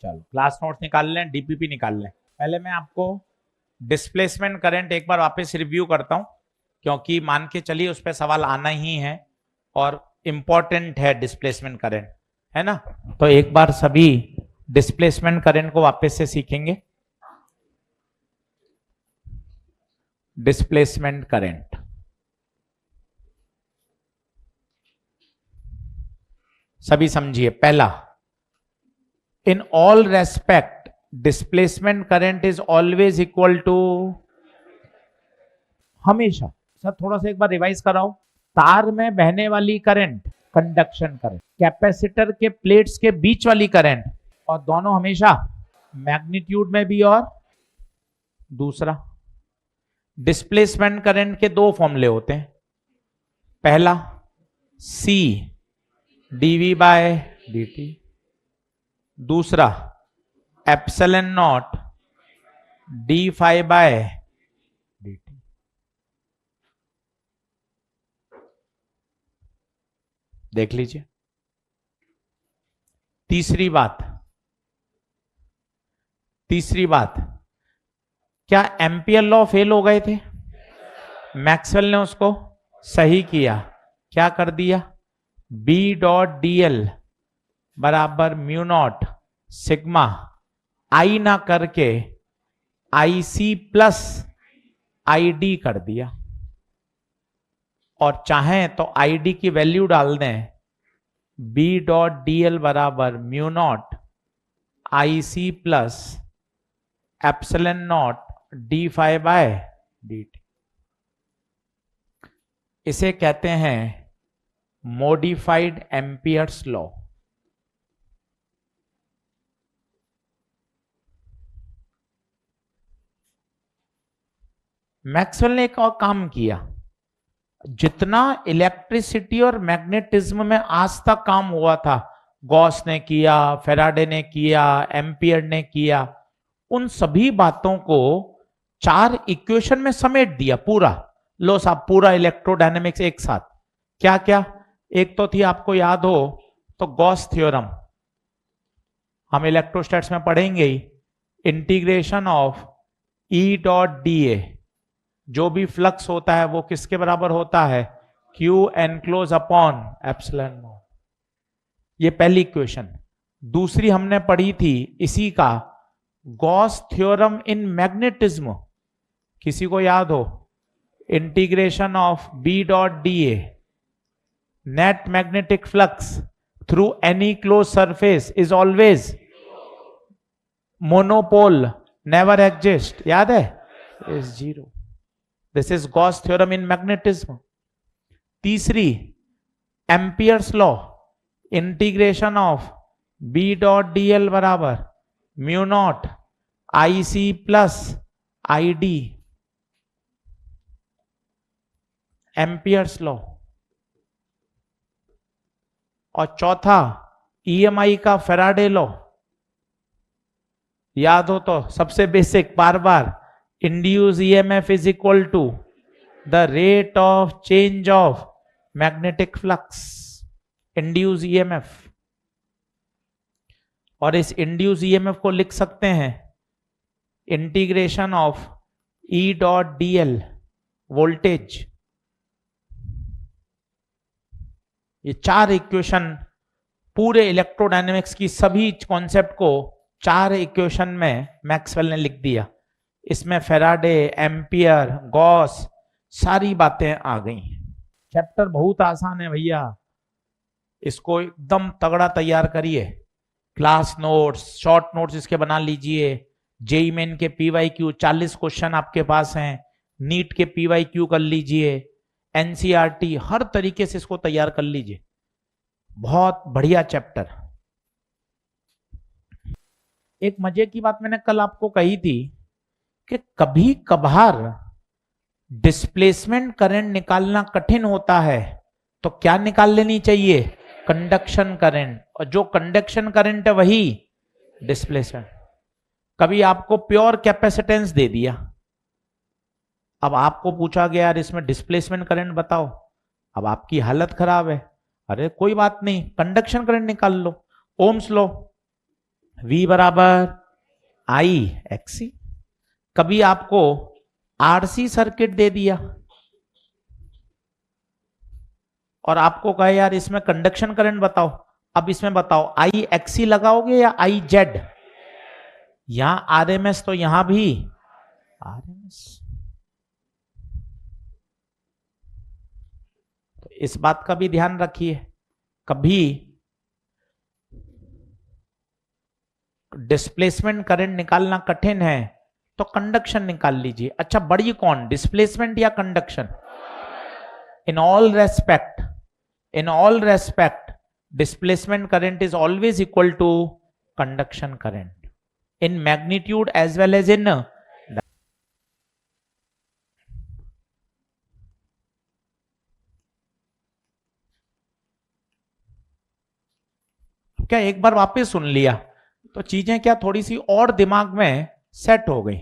चलो class notes निकाल लें, डीपीपी निकाल लें। पहले मैं आपको डिस्प्लेसमेंट करंट एक बार वापस रिव्यू करता हूं, क्योंकि मान के चलिए उस पर सवाल आना ही है और इंपॉर्टेंट है डिस्प्लेसमेंट करंट, है ना। तो एक बार सभी डिस्प्लेसमेंट करंट को वापस से सीखेंगे। डिस्प्लेसमेंट करंट, सभी समझिए। पहला, in all respect displacement current is always equal to, हमेशा। सर थोड़ा सा एक बार रिवाइज कराओ। तार में बहने वाली करंट कंडक्शन करंट, कैपेसिटर के प्लेट्स के बीच वाली करंट, और दोनों हमेशा मैग्नीट्यूड में भी। और दूसरा, डिस्प्लेसमेंट करंट के दो फॉर्मूले होते हैं। पहला C dV बाय dt, दूसरा epsilon naught d phi by dt। देख लीजिए। तीसरी बात, क्या एम्पियर लॉ फेल हो गए थे? मैक्सवेल ने उसको सही किया। क्या कर दिया? B डॉट dl बराबर म्यू नॉट सिग्मा I ना करके IC प्लस ID कर दिया। और चाहें तो ID की वैल्यू डाल दें, B डॉट dl बराबर mu naught IC plus epsilon naught d phi by dt। इसे कहते हैं मॉडिफाइड एम्पियर्स लॉ। मैक्सवेल ने एक और काम किया। जितना इलेक्ट्रिसिटी और मैग्नेटिज्म में आज तक काम हुआ था, गॉस ने किया, फेराडे ने किया, एम्पियर ने किया, उन सभी बातों को 4 इक्वेशन में समेट दिया पूरा। लो साहब, पूरा इलेक्ट्रोडायनेमिक्स एक साथ। क्या क्या? एक तो थी, आपको याद हो तो, गॉस थ्योरम, हम इलेक्ट्रोस्टैट्स में पढ़ेंगे ही। Integration of E dot dA, जो भी फ्लक्स होता है वो किसके बराबर होता है? Q enclose upon epsilon not. ये पहली इक्वेशन। दूसरी हमने पढ़ी थी इसी का, गॉस थ्योरम इन मैग्नेटिज्म, किसी को याद हो? Integration of B dot dA, net magnetic flux through any close surface is always monopole, never exist, याद है? Is zero. This is Gauss theorem in magnetism. तीसरी, Ampere's law, integration of B dot dl बराबर mu naught IC plus ID, Ampere's law. और चौथा, EMI का Faraday law, याद हो तो सबसे बेसिक, बार बार, induce EMF is equal to the rate of change of magnetic flux, induce EMF। और इस इंड्यूस EMF को लिख सकते हैं integration of E dot dl voltage. ये 4 इक्वेशन पूरे इलेक्ट्रोडायनेमिक्स की सभी कॉन्सेप्ट को 4 इक्वेशन में मैक्सवेल ने लिख दिया। इसमें फेराडे, एम्पियर, गॉस, सारी बातें आ गई। चैप्टर बहुत आसान है भैया, इसको एकदम तगड़ा तैयार करिए। क्लास नोट्स, शॉर्ट नोट्स इसके बना लीजिए। जेई मेन के PYQ 40 क्वेश्चन आपके पास हैं, नीट के PYQ कर लीजिए, NCERT, हर तरीके से इसको तैयार कर लीजिए। बहुत बढ़िया चैप्टर। एक मजे की बात मैंने कल आपको कही थी कि कभी कभार डिस्प्लेसमेंट करंट निकालना कठिन होता है, तो क्या निकाल लेनी चाहिए? Conduction current. और जो कंडक्शन करंट है वही डिस्प्लेसमेंट। कभी आपको प्योर कैपेसिटेंस दे दिया, अब आपको पूछा गया यार इसमें डिस्प्लेसमेंट करंट बताओ, अब आपकी हालत खराब है। अरे कोई बात नहीं, कंडक्शन करंट निकाल लो, ओम्स लॉ, V बराबर आई एक्सी। कभी आपको आरसी सर्किट दे दिया और आपको कहे यार इसमें कंडक्शन करंट बताओ, अब इसमें बताओ आई एक्सी लगाओगे या आई जेड? यहां आरएमएस तो यहां भी आरएमएस। तो इस बात का भी ध्यान रखिए, कभी डिस्प्लेसमेंट करंट निकालना कठिन है तो कंडक्शन निकाल लीजिए। अच्छा बड़ी कौन, डिस्प्लेसमेंट या conduction? In all respect displacement current is always equal to conduction current in magnitude as well as in. क्या एक बार वापस सुन लिया तो चीजें क्या थोड़ी सी और दिमाग में सेट हो गई?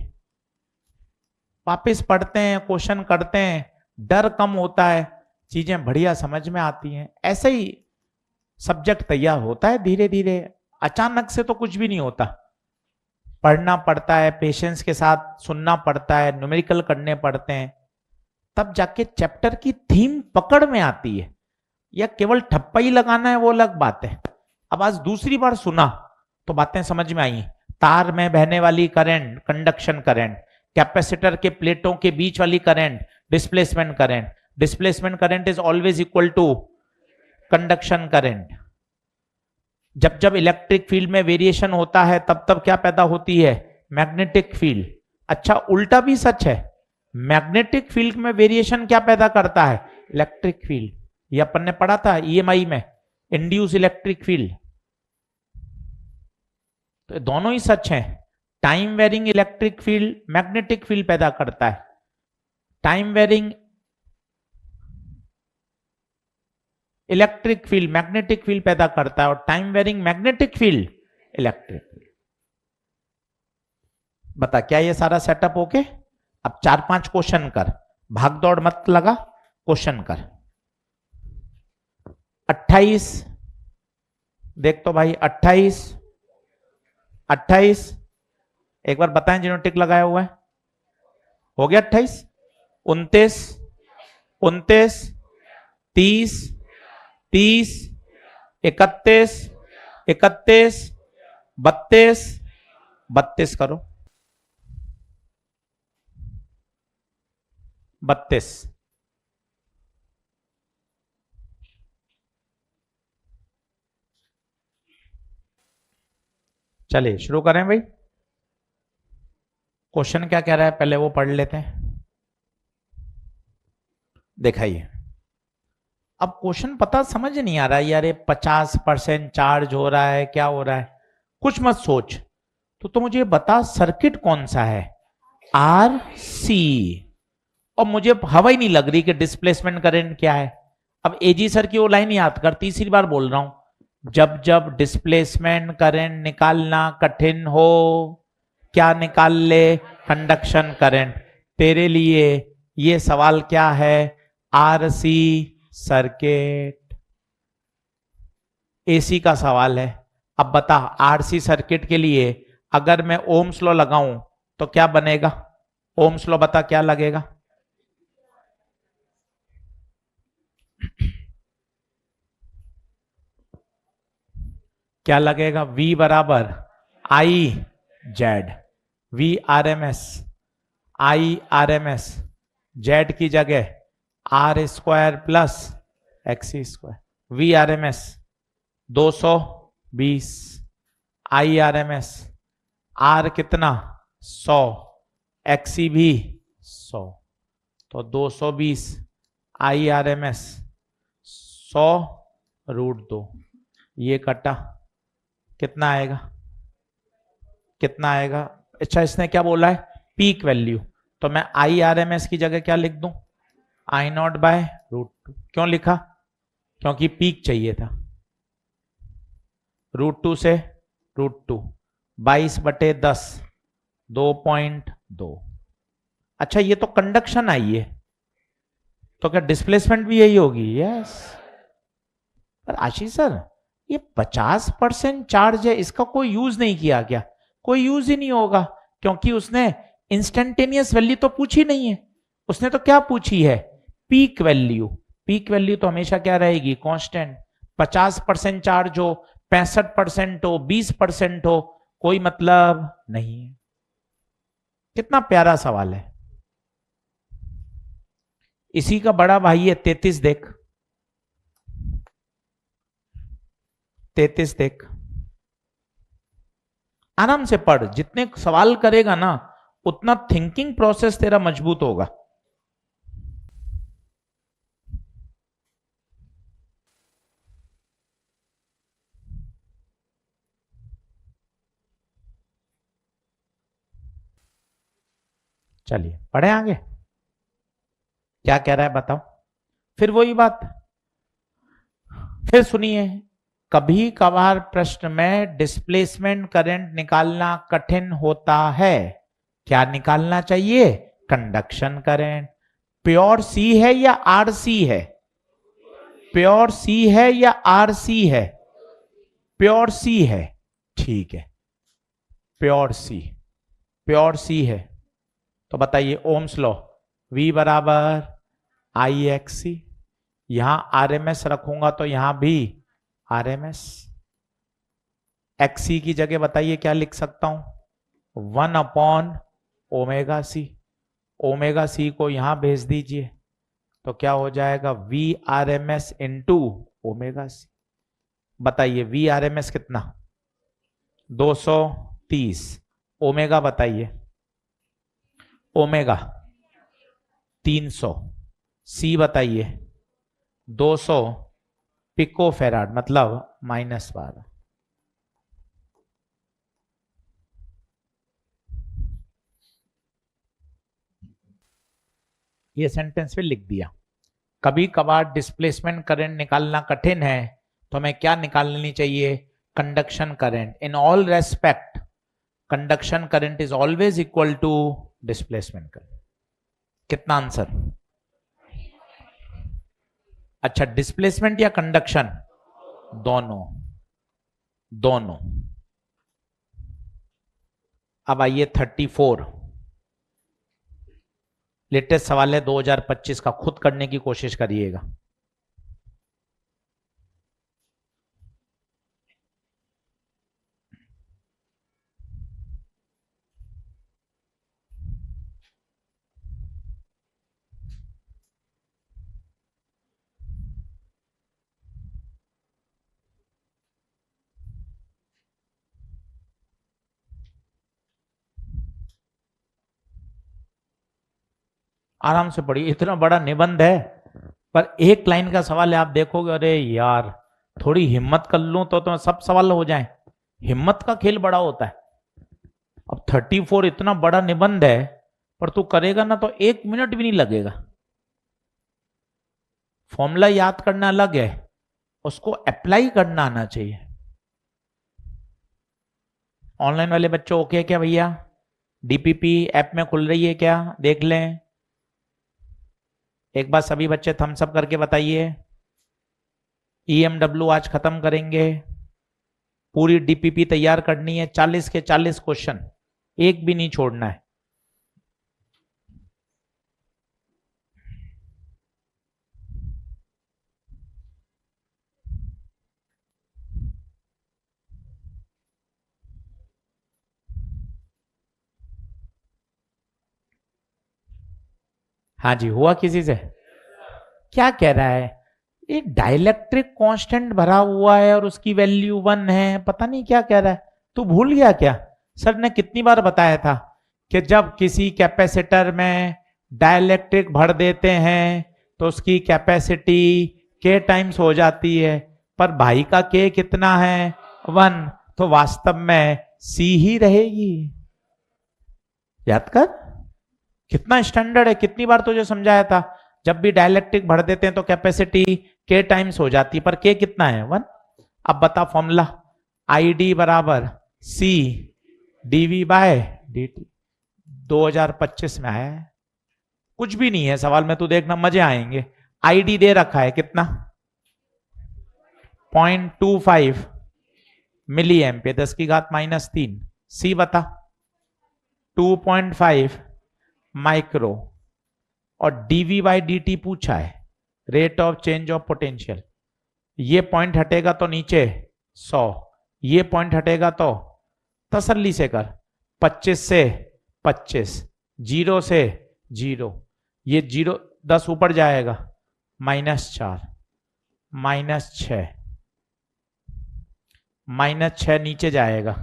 वापस पढ़ते हैं, क्वेश्चन करते हैं, डर कम होता है, चीजें बढ़िया समझ में आती हैं। ऐसे ही सब्जेक्ट तैयार होता है धीरे धीरे, अचानक से तो कुछ भी नहीं होता। पढ़ना पड़ता है, पेशेंस के साथ सुनना पड़ता है, न्यूमेरिकल करने पड़ते हैं, तब जाके चैप्टर की थीम पकड़ में आती है। या केवल ठप्पा ही लगाना है वो अलग बात है। अब आज दूसरी बार सुना तो बातें समझ में आई। तार में बहने वाली करंट कंडक्शन करंट, कैपेसिटर के प्लेटों के बीच वाली current displacement current. Displacement current is always equal to conduction current. जब जब इलेक्ट्रिक फील्ड में वेरिएशन होता है तब तब क्या पैदा होती है? Magnetic field. अच्छा उल्टा भी सच है, मैग्नेटिक फील्ड में वेरिएशन क्या पैदा करता है? Electric field. ये अपन ने पढ़ा था ईएमआई में, इंड्यूस इलेक्ट्रिक फील्ड। तो दोनों ही सच हैं। Time varying electric field magnetic field पैदा करता है, time varying electric field magnetic field पैदा करता है, और time varying magnetic field electric field. बता क्या ये सारा सेटअप ओके? अब 4-5 क्वेश्चन कर, भाग दौड़ मत लगा, क्वेश्चन कर। 28 देख तो भाई, 28 एक बार बताएं जिन्होंने टिक लगाया हुआ है। हो गया 28, 29, 30, 31, 31, 32 करो, 32। चलिए शुरू करें भाई। क्वेश्चन क्या कह रहा है पहले वो पढ़ लेते हैं। दिखाइए। अब क्वेश्चन पता समझ नहीं आ रहा है यार, ये 50% चार्ज हो रहा है, क्या हो रहा है? कुछ मत सोच, तो मुझे बता सर्किट कौन सा है? RC। और मुझे हवा ही नहीं लग रही कि डिस्प्लेसमेंट करंट क्या है। अब एजी सर की वो लाइन याद कर, तीसरी बार बोल रहा हूं, जब जब डिस्प्लेसमेंट करंट निकालना कठिन हो क्या निकाल ले? Conduction current. तेरे लिए ये सवाल क्या है? आरसी सर्किट, एसी का सवाल है। अब बता आरसी सर्किट के लिए अगर मैं ओम्स लॉ लगाऊं तो क्या बनेगा? ओम्स लॉ बता क्या लगेगा? क्या लगेगा? V बराबर I Z. V RMS, I RMS, Z की जगह R² plus XC square. V RMS 220, I RMS R कितना? 100, एक्सी भी 100, तो 220 I RMS 100√2। ये कटा कितना आएगा? कितना आएगा? अच्छा इसने क्या बोला है? Peak value. तो मैं IRMS की जगह क्या लिख दूं? I0/√2। क्यों लिखा? क्योंकि पीक चाहिए था। √2 से √2, 22/10, 2.2। अच्छा ये तो कंडक्शन आई है, तो क्या डिस्प्लेसमेंट भी यही होगी? यस। पर आशीष सर ये 50% चार्ज है, इसका कोई यूज नहीं किया क्या? कोई यूज ही नहीं होगा, क्योंकि उसने इंस्टेंटेनियस वैल्यू तो पूछी नहीं है। उसने तो क्या पूछी है? Peak value. पीक वैल्यू तो हमेशा क्या रहेगी? कांस्टेंट। 50% चार्ज हो, 65% हो, 20% हो, कोई मतलब नहीं है। कितना प्यारा सवाल है। इसी का बड़ा भाई है 33, देख 33 देख, आराम से पढ़। जितने सवाल करेगा ना उतना थिंकिंग प्रोसेस तेरा मजबूत होगा। चलिए पढ़े आगे, क्या कह रहा है बताओ। फिर वही बात, फिर सुनिए। कभी कभार प्रश्न में डिस्प्लेसमेंट करंट निकालना कठिन होता है। क्या निकालना चाहिए? Conduction current. प्योर सी है या आरसी है? प्योर सी है या आरसी है? प्योर सी है, ठीक है। प्योर सी, प्योर सी है तो बताइए ओम्स लॉ, V बराबर आई एक्स सी। यहां आरएमएस रखूंगा तो यहां भी आरएमएस। एक्सी की जगह बताइए क्या लिख सकता हूं? 1/ओमेगा सी। ओमेगा सी को यहां भेज दीजिए तो क्या हो जाएगा? V RMS into omega C. बताइए V RMS कितना? 230। ओमेगा बताइए, ओमेगा 300। सी बताइए 200 पिको फेराड, मतलब -12। ये सेंटेंस पे लिख दिया। कभी कभार डिस्प्लेसमेंट करंट निकालना कठिन है तो हमें क्या निकालनी चाहिए? Conduction current. In all respect conduction current is always equal to displacement current. कितना आंसर? अच्छा, डिस्प्लेसमेंट या कंडक्शन? दोनों, दोनों। अब आइए 34, लेटेस्ट सवाल है 2025 का, खुद करने की कोशिश करिएगा। आराम से पढ़िए, इतना बड़ा निबंध है पर एक लाइन का सवाल है। आप देखोगे अरे यार थोड़ी हिम्मत कर लूं तो सब सवाल हो जाएं। हिम्मत का खेल बड़ा होता है। अब 34 इतना बड़ा निबंध है पर तू करेगा ना तो 1 मिनट भी नहीं लगेगा। फॉर्मूला याद करना अलग है, उसको अप्लाई करना आना चाहिए। ऑनलाइन वाले बच्चों ओके क्या भैया? डीपीपी ऐप में खुल रही है क्या? देख लें एक बार सभी बच्चे थम्स अप करके बताइए। ईएमडब्ल्यू आज खत्म करेंगे, पूरी डीपीपी तैयार करनी है, 40 के 40 क्वेश्चन, एक भी नहीं छोड़ना है। हाँ जी, हुआ किसी से? क्या कह रहा है? एक डाइलेक्ट्रिक कांस्टेंट भरा हुआ है और उसकी वैल्यू 1 है, पता नहीं क्या कह रहा है। तू भूल गया क्या? सर ने कितनी बार बताया था कि जब किसी कैपेसिटर में डाइलेक्ट्रिक भर देते हैं तो उसकी कैपेसिटी के टाइम्स हो जाती है, पर भाई का के कितना है? 1, तो वास्तव में सी ही रहेगी। याद कर, कितना स्टैंडर्ड है, कितनी बार तुझे समझाया था। जब भी डाइलेक्ट्रिक भर देते हैं तो कैपेसिटी के टाइम्स हो जाती है, पर के कितना है? 1। अब बता फॉर्मूला, आई डी बराबर सी डीवी बाय डी टी। 2025 में आया है, कुछ भी नहीं है सवाल में, तू देखना मजे आएंगे। आईडी दे रखा है कितना? 0.25 मिली एम्पियर, 10⁻³ सी बता 2.5 माइक्रो, और dV/dt पूछा है, rate of change of potential. ये पॉइंट हटेगा तो नीचे 100, ये पॉइंट हटेगा तो तसल्ली से कर, 25 से 25, 0 से 0, ये 0 10 ऊपर जाएगा, -4, -6, -6 नीचे जाएगा,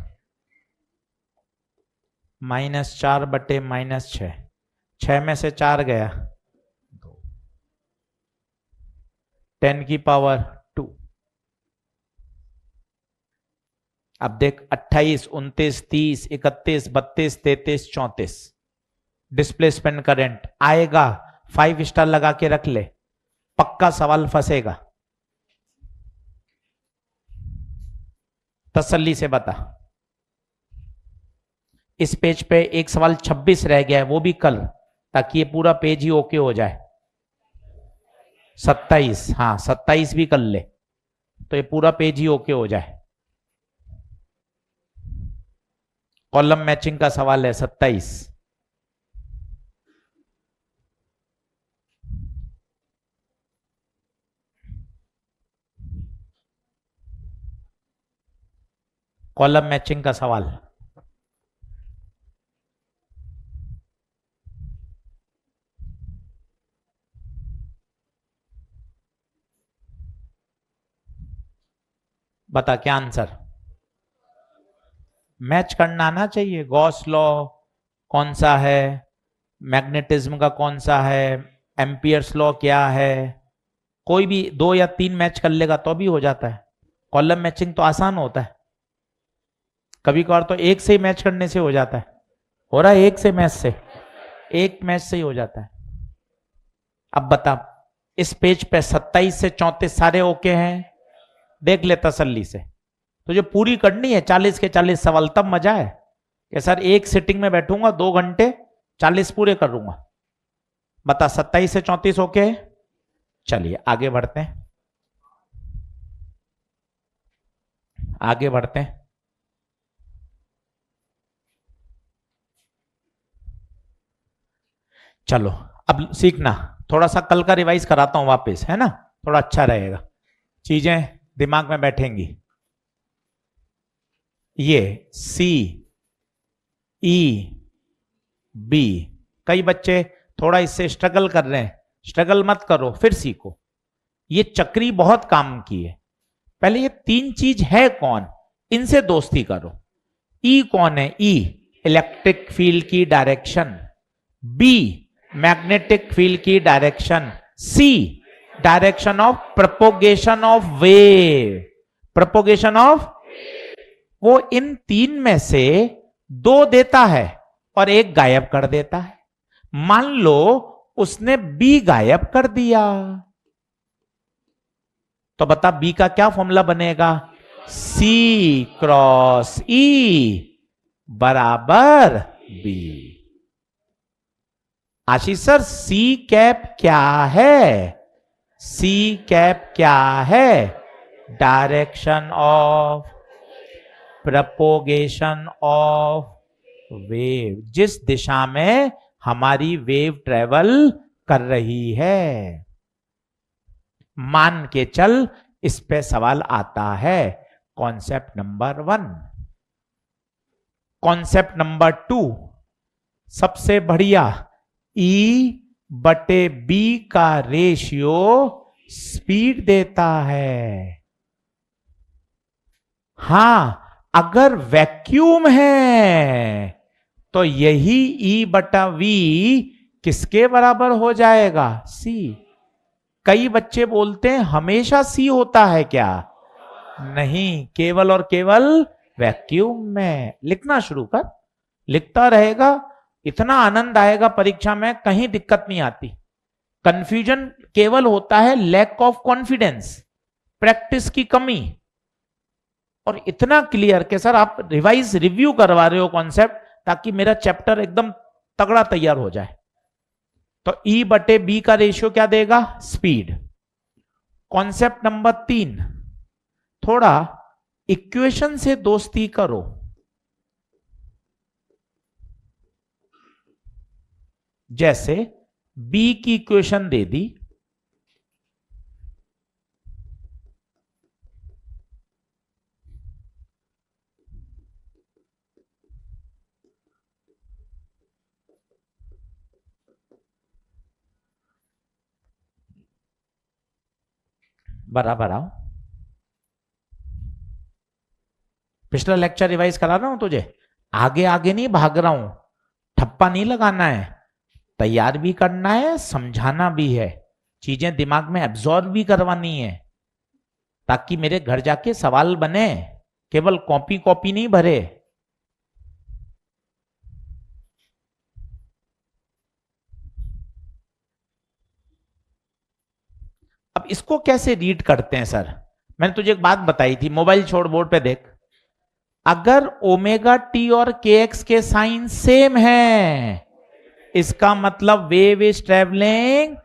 -4 बटे -6, 6 में से 4 गया, 10⁻²। अब देख 28, 29, 30, 31, 32, 33, 34 डिस्प्लेसमेंट करंट आएगा, 5 स्टार लगा के रख ले, पक्का सवाल फंसेगा, तसल्ली से बता। इस पेज पे एक सवाल 26 रह गया है, वो भी कल, ताकि ये पूरा पेज ही ओके हो जाए। 27, हाँ 27 भी कर ले, तो ये पूरा पेज ही ओके हो जाए। कॉलम मैचिंग का सवाल है 27। कॉलम मैचिंग का सवाल, बता क्या आंसर। मैच करना आना चाहिए, गॉस लॉ कौन सा है, मैग्नेटिज्म का कौन सा है, एम्पियर्स लॉ क्या है, कोई भी 2 या 3 मैच कर लेगा तो भी हो जाता है। कॉलम मैचिंग तो आसान होता है, कभी कभार तो एक से ही मैच करने से हो जाता है, हो रहा है एक से मैच से, एक मैच से ही हो जाता है। अब बता, इस पेज पे 27 से 34 सारे ओके हैं, देख ले तसल्ली से। तो जो पूरी करनी है 40 के 40 सवाल, तब मजा है कि सर एक सिटिंग में बैठूंगा 2 घंटे 40 पूरे करूंगा। बता 27 से 34 ओके है? चलिए आगे बढ़ते हैं, आगे बढ़ते हैं। चलो अब सीखना, थोड़ा सा कल का रिवाइज कराता हूं वापस, है ना, थोड़ा अच्छा रहेगा, चीजें दिमाग में बैठेंगी। ये सी ई बी, कई बच्चे थोड़ा इससे स्ट्रगल कर रहे हैं, स्ट्रगल मत करो, फिर सीखो। ये चक्री बहुत काम की है। पहले ये 3 चीज है कौन, इनसे दोस्ती करो। ई कौन है, ई इलेक्ट्रिक फील्ड की डायरेक्शन, बी मैग्नेटिक फील्ड की direction, C direction of propagation of wave, propagation of, वो इन 3 में से 2 देता है और 1 गायब कर देता है। मान लो उसने बी गायब कर दिया, तो बता बी का क्या फॉर्मूला बनेगा, C क्रॉस E बराबर बी। आशीष सर C कैप क्या है, C कैप क्या है, direction of propagation of wave, जिस दिशा में हमारी वेव ट्रेवल कर रही है। मान के चल, इस पे सवाल आता है। Concept number 1। कॉन्सेप्ट नंबर 2, सबसे बढ़िया, E/B का रेशियो स्पीड देता है। हां, अगर वैक्यूम है तो यही E/V किसके बराबर हो जाएगा, C। कई बच्चे बोलते हैं हमेशा C होता है क्या, नहीं, केवल और केवल वैक्यूम में। लिखना शुरू कर, लिखता रहेगा, इतना आनंद आएगा परीक्षा में, कहीं दिक्कत नहीं आती। कंफ्यूजन केवल होता है लैक ऑफ कॉन्फिडेंस, प्रैक्टिस की कमी। और इतना क्लियर कि सर आप रिवाइज रिव्यू करवा रहे हो कॉन्सेप्ट, ताकि मेरा चैप्टर एकदम तगड़ा तैयार हो जाए। तो E/B का रेशियो क्या देगा, स्पीड। कॉन्सेप्ट नंबर 3, थोड़ा इक्वेशन से दोस्ती करो। जैसे बी की इक्वेशन दे दी, बराबर आओ। पिछला लेक्चर रिवाइज करा रहा हूं तुझे, आगे आगे नहीं भाग रहा हूं, ठप्पा नहीं लगाना है, तैयार भी करना है, समझाना भी है, चीजें दिमाग में एब्जॉर्ब भी करवानी है, ताकि मेरे घर जाके सवाल बने, केवल कॉपी कॉपी नहीं भरे। अब इसको कैसे रीड करते हैं सर? मैंने तुझे एक बात बताई थी, मोबाइल छोड़, बोर्ड पे देख। अगर ओमेगा टी और के एक्स के साइन सेम है, इसका मतलब wave is travelling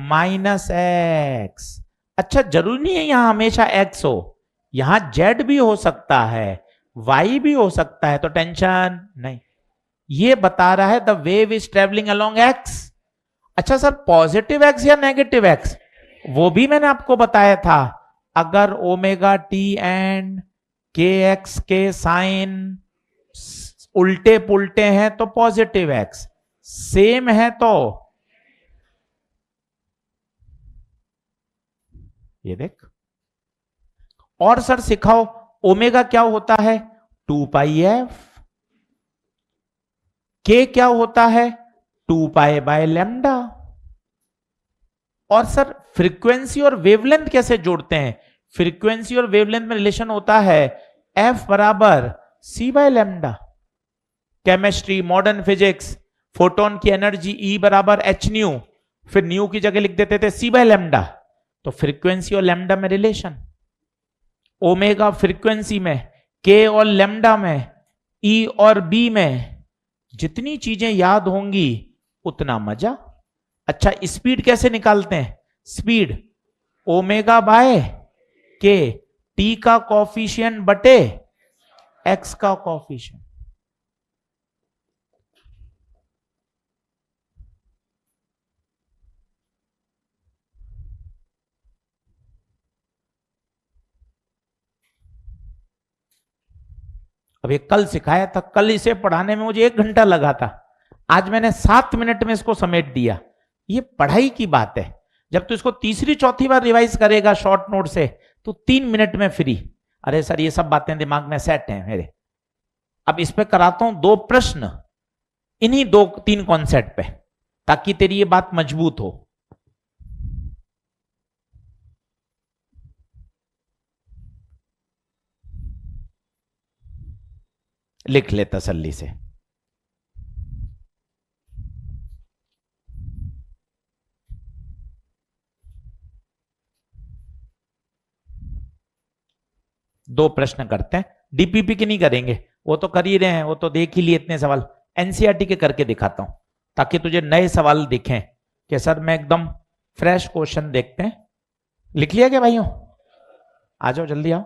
minus x. अच्छा, जरूरी नहीं है यहां हमेशा एक्स हो, यहां जेड भी हो सकता है, वाई भी हो सकता है, तो टेंशन नहीं। ये बता रहा है the wave is travelling along x. अच्छा सर, पॉजिटिव एक्स या नेगेटिव एक्स? वो भी मैंने आपको बताया था, अगर ओमेगा टी एंड के एक्स के साइन उल्टे पुल्टे हैं तो पॉजिटिव एक्स, सेम है तो ये देख। और सर सिखाओ, ओमेगा क्या होता है? 2πf। के क्या होता है? 2π/λ। और सर फ्रीक्वेंसी और वेवलेंथ कैसे जोड़ते हैं? फ्रीक्वेंसी और वेवलेंथ में रिलेशन होता है F बराबर c/λ। Chemistry, modern physics, photon की एनर्जी E बराबर h न्यू, फिर न्यू की जगह लिख देते थे c/λ। तो फ्रीक्वेंसी और लैम्डा में रिलेशन, ओमेगा फ्रीक्वेंसी में, के और लैम्डा में, ई और बी में, जितनी चीजें याद होंगी उतना मजा। अच्छा, स्पीड कैसे निकालते हैं? स्पीड ओमेगा बाय के, टी का कॉफिशिएंट बटे एक्स का कॉफिशिएंट। अब ये कल सिखाया था, कल इसे पढ़ाने में मुझे 1 घंटा लगा था, आज मैंने 7 मिनट में इसको समेट दिया। ये पढ़ाई की बात है। जब तू इसको तीसरी चौथी बार रिवाइज करेगा शॉर्ट नोट से, तो 3 मिनट में फ्री। अरे सर, ये सब बातें दिमाग में सेट हैं मेरे। अब इस पे कराता हूं 2 प्रश्न, इन्हीं 2-3 कॉन्सेप्ट पे, ताकि तेरी ये बात मजबूत हो। लिख ले तसल्ली से। दो प्रश्न करते हैं, डीपीपी की नहीं करेंगे, वो तो कर ही रहे हैं, वो तो देख ही लिए इतने सवाल। एनसीईआरटी के करके दिखाता हूं, ताकि तुझे नए सवाल दिखें कि सर मैं एकदम फ्रेश क्वेश्चन देखते हैं। लिख लिया क्या भाइयों? आ जाओ जल्दी आओ।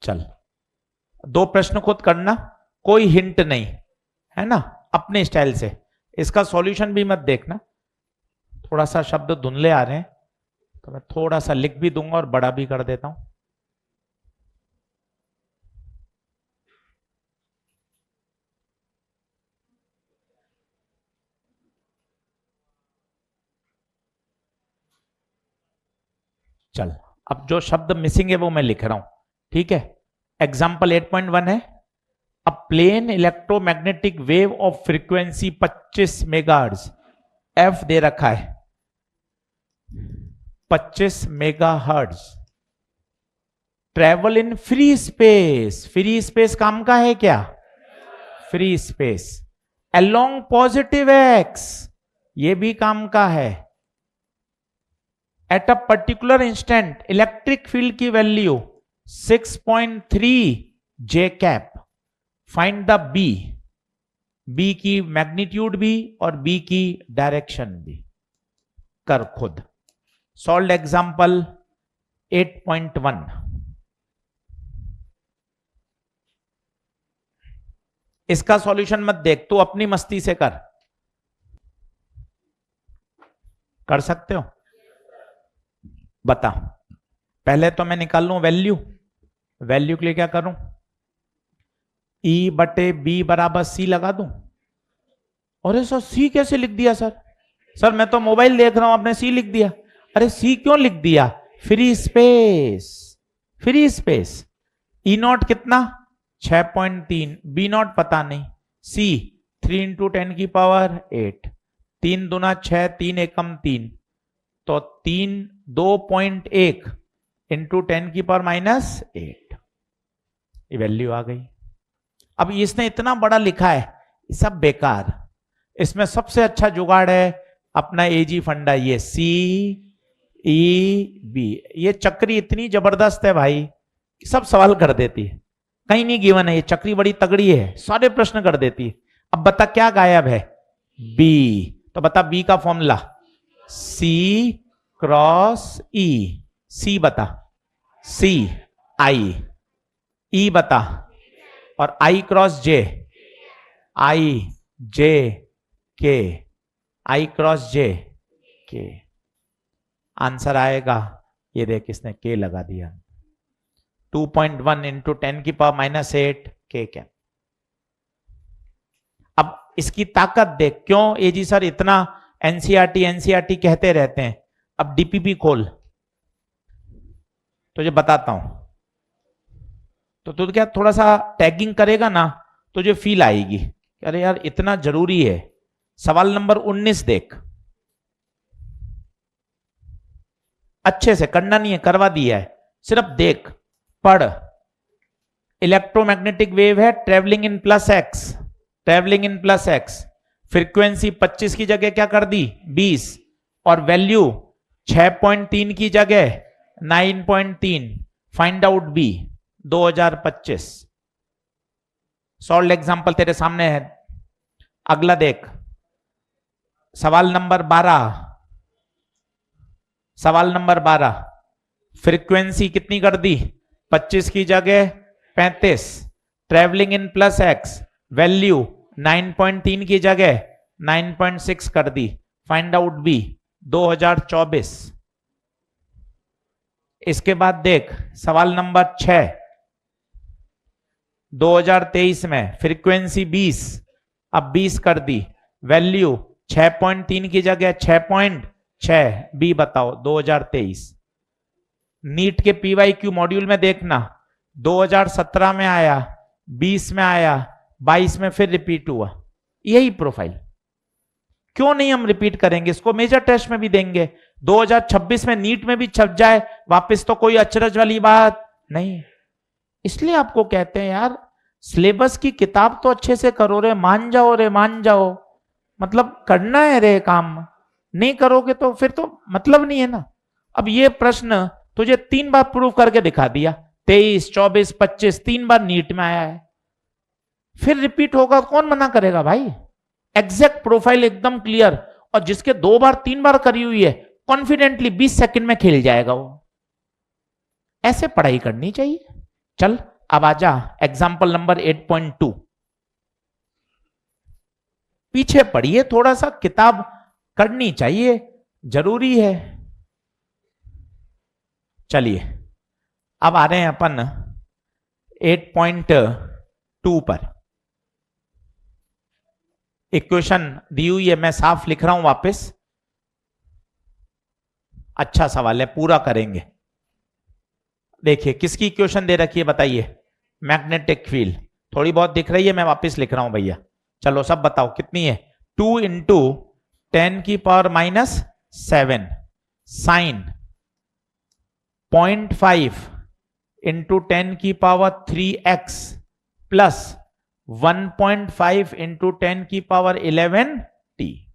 चल, 2 प्रश्न खुद करना, कोई हिंट नहीं है ना, अपने स्टाइल से। इसका सॉल्यूशन भी मत देखना, थोड़ा सा शब्द धुंधले आ रहे हैं तो मैं थोड़ा सा लिख भी दूंगा और बड़ा भी कर देता हूं। चल, अब जो शब्द मिसिंग है वो मैं लिख रहा हूं, ठीक है। एग्जाम्पल 8.1 है, a plane electromagnetic wave of frequency 25 megahertz, F दे रखा है 25 megahertz, travel in free space. Free space काम का है क्या? Free space along positive X, ये भी काम का है। At a particular instant electric field की value 6.3 J cap, find the B. B की मैग्नीट्यूड भी और बी की डायरेक्शन भी कर खुद। Solve example 8.1। इसका सॉल्यूशन मत देख, तू अपनी मस्ती से कर सकते हो? बता। पहले तो मैं निकाल लूं वैल्यू के लिए क्या करूं? E/B बराबर C लगा दूं। अरे सर C कैसे लिख दिया सर? सर मैं तो मोबाइल देख रहा हूं, आपने C लिख दिया। अरे C क्यों लिख दिया? Free space. E0 कितना? 6.3। B0 पता नहीं। C 3 × 10 की पावर 8, 3 दूना 6, 3 एकम 3, तो 2.1 × 10 की पावर -8। ये वैल्यू आ गई। अब इसने इतना बड़ा लिखा है, ये सब बेकार। इसमें सबसे अच्छा जुगाड़ है अपना एजी फंडा, ये CEB। ये चक्री इतनी जबरदस्त है भाई, सब सवाल कर देती है, कहीं नहीं गिवन है। ये चक्री बड़ी तगड़ी है, सारे प्रश्न कर देती है। अब बता क्या गायब है? B। तो बता B का फॉर्मूला C × E। C बता, C I, E बता, और I × J, I J K, I × J K। Answer आएगा, ये देख इसने K लगा दिया। 2.1 × 10 की पावर -8 K क्या। अब इसकी ताकत देख, क्यों एजी सर इतना एनसीईआरटी कहते रहते हैं। अब डीपीपी खोल, तुझे बताता हूं। तो तू क्या थोड़ा सा टैगिंग करेगा ना, तुझे फील आएगी, अरे यार इतना जरूरी है। सवाल नंबर 19 देख, अच्छे से करना नहीं है, करवा दिया है, सिर्फ देख पढ़। इलेक्ट्रोमैग्नेटिक वेव है travelling in plus x, frequency 25 की जगह क्या कर दी 20, और वैल्यू 6.3 की जगह 9.3। Find out B 2025। Solve example तेरे सामने है। अगला देख, सवाल नंबर 12। फ्रीक्वेंसी कितनी कर दी? 25 की जगह 35। Travelling in plus x, value 9.3 की जगह 9.6 कर दी। Find out B 2024। इसके बाद देख सवाल नंबर 6। 2023 में फ्रीक्वेंसी 20, अब 20 कर दी, वैल्यू 6.3 की जगह 6.6। बी बताओ 2023। नीट के PYQ मॉड्यूल में देखना, 2017 में आया, 20 में आया, 22 में फिर रिपीट हुआ। यही प्रोफाइल, क्यों नहीं हम रिपीट करेंगे इसको, मेजर टेस्ट में भी देंगे, 2026 में नीट में भी छप जाए वापस, तो कोई अचरज वाली बात नहीं। इसलिए आपको कहते हैं यार सिलेबस की किताब तो अच्छे से करो रे, मान जाओ, मतलब करना है रे काम, नहीं करोगे तो फिर तो मतलब नहीं है ना। अब ये प्रश्न तुझे 3 बार प्रूव करके दिखा दिया, 23, 24, 25, 3 बार नीट में आया है, फिर रिपीट होगा, कौन मना करेगा भाई। एग्जैक्ट प्रोफाइल एकदम क्लियर, और जिसके 2 बार 3 बार करी हुई है कॉन्फिडेंटली 20 सेकंड में खेल जाएगा वो। ऐसे पढ़ाई करनी चाहिए। चल अब आजा एग्जाम्पल नंबर 8.2। पीछे पढ़िए, थोड़ा सा किताब करनी चाहिए, जरूरी है। चलिए अब आ रहे हैं अपन 8.2 पर। इक्वेशन दी हुई है, मैं साफ लिख रहा हूं वापस। अच्छा सवाल है, पूरा करेंगे। देखिए किसकी इक्वेशन दे रखी है बताइए? Magnetic field. थोड़ी बहुत दिख रही है, मैं वापस लिख रहा हूं भैया। चलो सब बताओ कितनी है? 2 × 10 की पावर -7 साइन 0.5 × 10 की पावर 3x प्लस 1.5 × 10 की power 11t।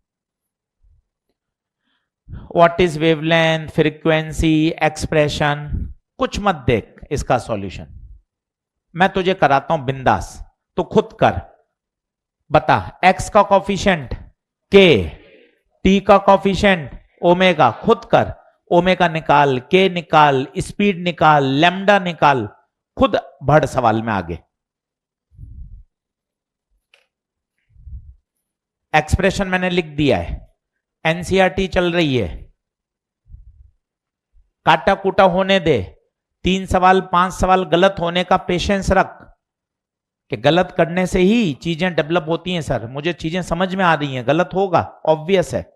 What is wavelength, frequency, expression, कुछ मत देख इसका सॉल्यूशन, मैं तुझे कराता हूं बिंदास, तो खुद कर। बता x का कॉफिशिएंट k, t का कॉफिशिएंट ओमेगा, खुद कर। ओमेगा निकाल, के निकाल, स्पीड निकाल, लैम्डा निकाल, खुद बढ़ सवाल में आगे। एक्सप्रेशन मैंने लिख दिया है, एनसीईआरटी चल रही है, काटा कूटा होने दे, 3 सवाल 5 सवाल गलत होने का पेशेंस रख, कि गलत करने से ही चीजें डेवलप होती हैं। सर मुझे चीजें समझ में आ रही हैं, गलत होगा ऑब्वियस है।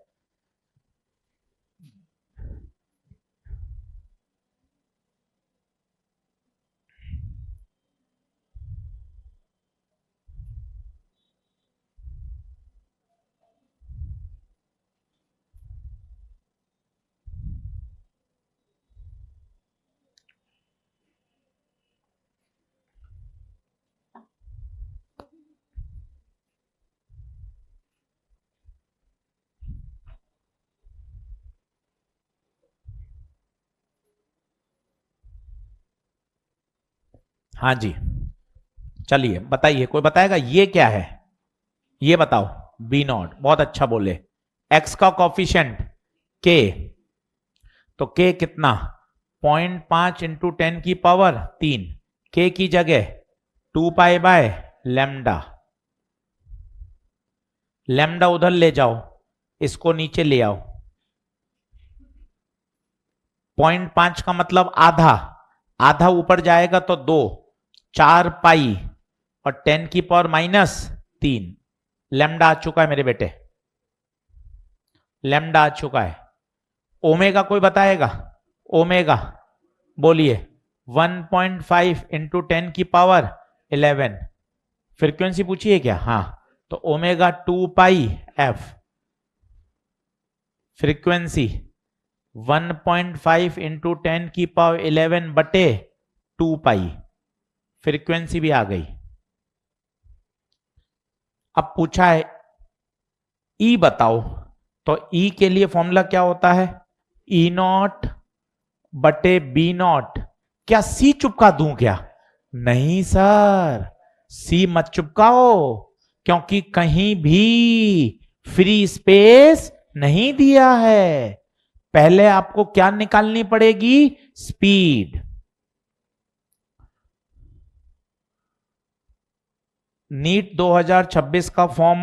हाँ जी, चलिए बताइए, कोई बताएगा ये क्या है, ये बताओ। बी नॉट, बहुत अच्छा बोले। एक्स का कॉफिशिएंट के, तो के कितना, 0.5 इंटू 10 की पावर 3, के की जगह 2 पाई बाय लैम्डा, लैम्डा उधर ले जाओ, इसको नीचे ले आओ। 0.5 का मतलब आधा, आधा ऊपर जाएगा तो 2, 4 पाई और 10 की पावर -3, लैम्डा आ चुका है मेरे बेटे, लैम्डा आ चुका है। ओमेगा कोई बताएगा, ओमेगा बोलिए, 1.5 इंटू 10 की पावर 11, फ्रीक्वेंसी पूछिए क्या, हाँ, तो ओमेगा 2 पाई एफ, फ्रीक्वेंसी 1.5 इंटू 10 की पावर 11 बटे 2 पाई, फ्रीक्वेंसी भी आ गई। अब पूछा है ई बताओ, तो ई के लिए फॉर्मूला क्या होता है, ई नॉट बटे बी नॉट। क्या सी चुपका दूं क्या, नहीं सर, सी मत चुपकाओ, क्योंकि कहीं भी फ्री स्पेस नहीं दिया है। पहले आपको क्या निकालनी पड़ेगी, स्पीड। नीट 2026 का फॉर्म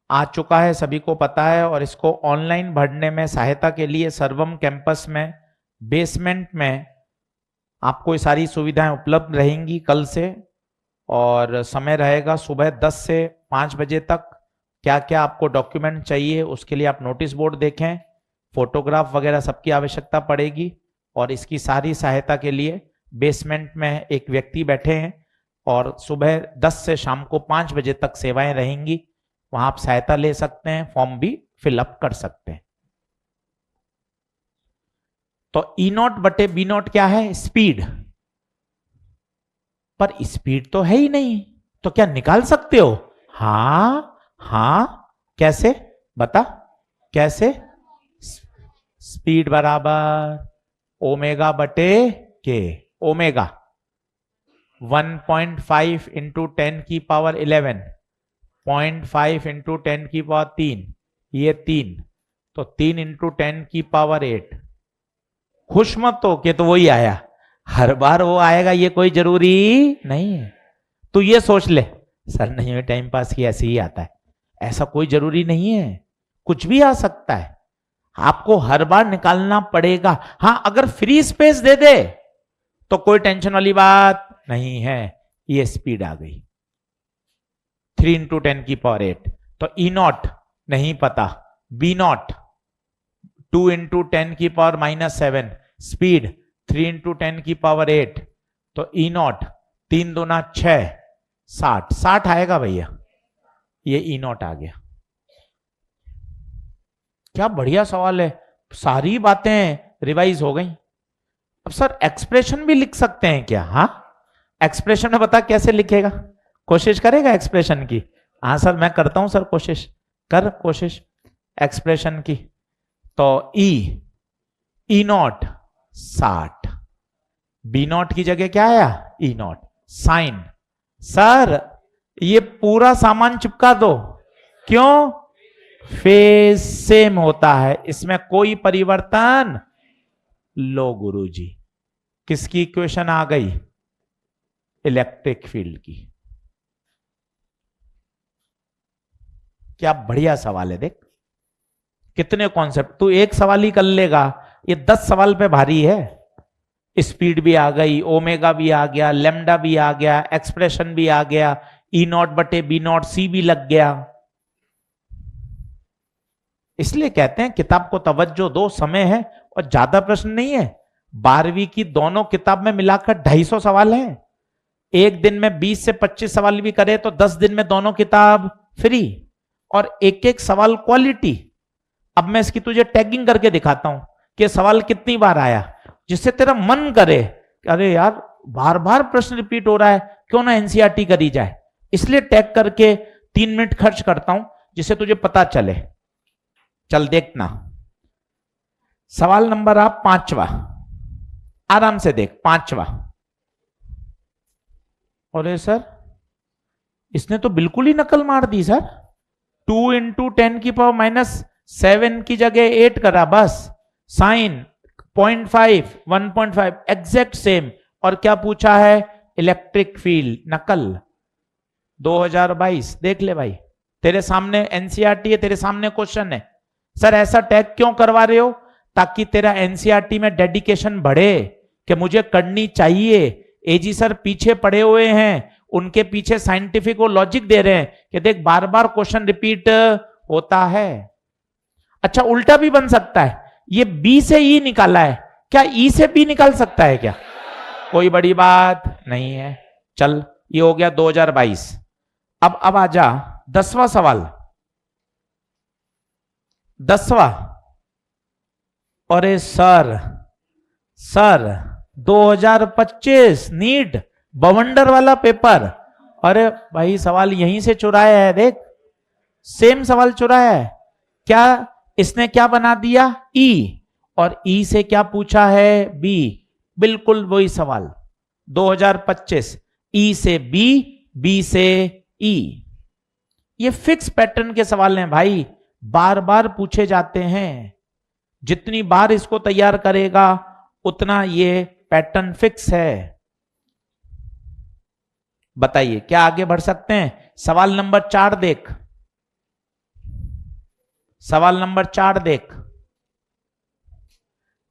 आ चुका है, सभी को पता है, और इसको ऑनलाइन भरने में सहायता के लिए सर्वम कैंपस में बेसमेंट में आपको ये सारी सुविधाएं उपलब्ध रहेंगी कल से, और समय रहेगा सुबह 10 से 5 बजे तक। क्या क्या आपको डॉक्यूमेंट चाहिए उसके लिए आप नोटिस बोर्ड देखें, फोटोग्राफ वगैरह सबकी आवश्यकता पड़ेगी, और इसकी सारी सहायता के लिए बेसमेंट में एक व्यक्ति बैठे हैं, और सुबह 10 से शाम को 5 बजे तक सेवाएं रहेंगी, वहां आप सहायता ले सकते हैं, फॉर्म भी फिलअप कर सकते हैं। तो ई नॉट बटे बी नॉट क्या है, स्पीड, पर स्पीड तो है ही नहीं, तो क्या निकाल सकते हो, हाँ हाँ, कैसे बता, कैसे, स्पीड बराबर ओमेगा बटे के, ओमेगा 1.5 इंटू 10 की पावर 11, 0.5 इंटू 10 की पावर 3, ये 3, तो 3 इंटू 10 की पावर 8। खुश मत हो कि तो वही आया, हर बार वो आएगा ये कोई जरूरी नहीं है। तो ये सोच ले, सर नहीं टाइम पास की ऐसे ही आता है, ऐसा कोई जरूरी नहीं है, कुछ भी आ सकता है, आपको हर बार निकालना पड़ेगा। हाँ, अगर फ्री स्पेस दे दे तो कोई टेंशन वाली बात नहीं है, ये स्पीड आ गई 3 इंटू 10 की पावर 8, तो ई नॉट नहीं पता, बी नॉट 2 इंटू 10 की पावर -7, स्पीड 3 इंटू 10 की पावर 8, तो ई नॉट 3 दूना 6, 60, 60 आएगा भैया, ये ई नॉट आ गया। क्या बढ़िया सवाल है, सारी बातें रिवाइज हो गई। अब सर एक्सप्रेशन भी लिख सकते हैं क्या, हाँ, एक्सप्रेशन में बता कैसे लिखेगा, कोशिश करेगा एक्सप्रेशन की, हाँ सर मैं करता हूं सर, कोशिश कर, कोशिश एक्सप्रेशन की। तो ई नॉट 60, बी नॉट की जगह क्या आया, ई नॉट, साइन, सर ये पूरा सामान चिपका दो, क्यों, फेज सेम होता है, इसमें कोई परिवर्तन लो गुरुजी, किसकी इक्वेशन आ गई? इलेक्ट्रिक फील्ड की। क्या बढ़िया सवाल है, देख कितने कॉन्सेप्ट। तू एक सवाल ही कर लेगा, ये 10 सवाल पे भारी है। स्पीड भी आ गई, ओमेगा भी आ गया, लेमडा भी आ गया, एक्सप्रेशन भी आ गया, ई नॉट बटे बी नॉट सी भी लग गया। इसलिए कहते हैं किताब को तवज्जो दो, समय है और ज्यादा प्रश्न नहीं है। 12वीं की दोनों किताब में मिलाकर 250 सवाल हैं। एक दिन में 20 से 25 सवाल भी करे तो 10 दिन में दोनों किताब फ्री, और एक एक सवाल क्वालिटी। अब मैं इसकी तुझे टैगिंग करके दिखाता हूं कि सवाल कितनी बार आया, जिससे तेरा मन करे अरे यार बार बार प्रश्न रिपीट हो रहा है, क्यों ना एनसीईआरटी करी जाए। इसलिए टैग करके 3 मिनट खर्च करता हूं, जिससे तुझे पता चले। चल देखना, सवाल नंबर आप 5वां, आराम से देख 5वां। अरे सर इसने तो बिल्कुल ही नकल मार दी सर। 2 इंटू 10⁻⁷ की जगह 8 करा बस, साइन 0.5 1.5 एग्जैक्ट सेम। और क्या पूछा है? Electric field. नकल 2022 देख ले भाई, तेरे सामने एनसीईआरटी है, तेरे सामने क्वेश्चन है। सर ऐसा टैग क्यों करवा रहे हो? ताकि तेरा एनसीईआरटी में डेडिकेशन बढ़े कि मुझे करनी चाहिए। एजी सर पीछे पड़े हुए हैं, उनके पीछे साइंटिफिक और लॉजिक दे रहे हैं कि देख बार बार क्वेश्चन रिपीट होता है। अच्छा उल्टा भी बन सकता है, ये बी से ई निकाला है, क्या ई से बी निकाल सकता है क्या? कोई बड़ी बात नहीं है। चल ये हो गया 2022। अब आ जा 10वां सवाल। 10वां, अरे सर 2025 नीट बवंडर वाला पेपर। अरे भाई सवाल यहीं से चुराया है, देख सेम सवाल चुराया है। क्या इसने क्या बना दिया? ई, और ई से क्या पूछा है? बी। बिल्कुल वही सवाल 2025, ई से बी, बी से ई। ये फिक्स पैटर्न के सवाल हैं भाई, बार बार पूछे जाते हैं। जितनी बार इसको तैयार करेगा उतना ये पैटर्न फिक्स है। बताइए क्या आगे बढ़ सकते हैं? सवाल नंबर 4 देख, सवाल नंबर 4 देख।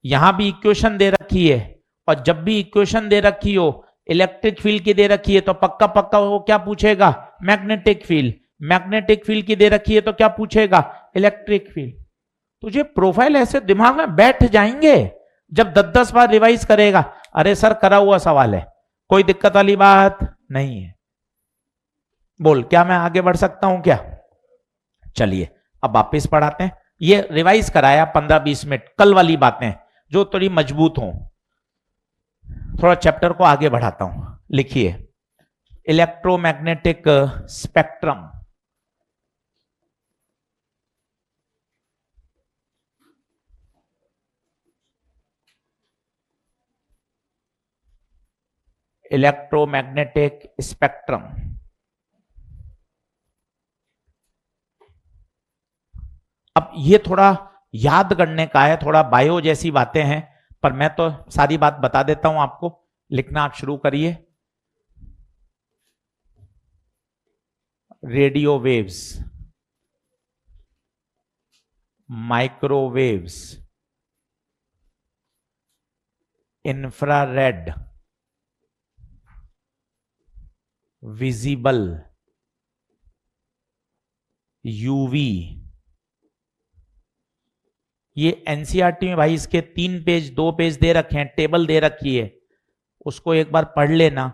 यहां भी इक्वेशन दे रखी है, और जब भी इक्वेशन दे रखी हो, इलेक्ट्रिक फील्ड की दे रखी है तो पक्का पक्का वो क्या पूछेगा? Magnetic field. मैग्नेटिक फील्ड की दे रखी है तो क्या पूछेगा? Electric field. तुझे प्रोफाइल ऐसे दिमाग में बैठ जाएंगे जब 10-10 बार रिवाइज करेगा। अरे सर करा हुआ सवाल है, कोई दिक्कत वाली बात नहीं है। बोल क्या मैं आगे बढ़ सकता हूं क्या? चलिए अब वापिस पढ़ाते हैं। ये रिवाइज कराया 15-20 मिनट, कल वाली बातें जो थोड़ी मजबूत हों। थोड़ा चैप्टर को आगे बढ़ाता हूं। लिखिए इलेक्ट्रोमैग्नेटिक स्पेक्ट्रम। Electromagnetic spectrum. अब ये थोड़ा याद करने का है, थोड़ा बायो जैसी बातें हैं, पर मैं तो सारी बात बता देता हूं आपको। लिखना आप शुरू करिए। Radio waves, microwaves, infrared, visible, UV. ये एनसीईआरटी में भाई इसके 3 पेज 2 पेज दे रखे हैं, टेबल दे रखी है, उसको एक बार पढ़ लेना।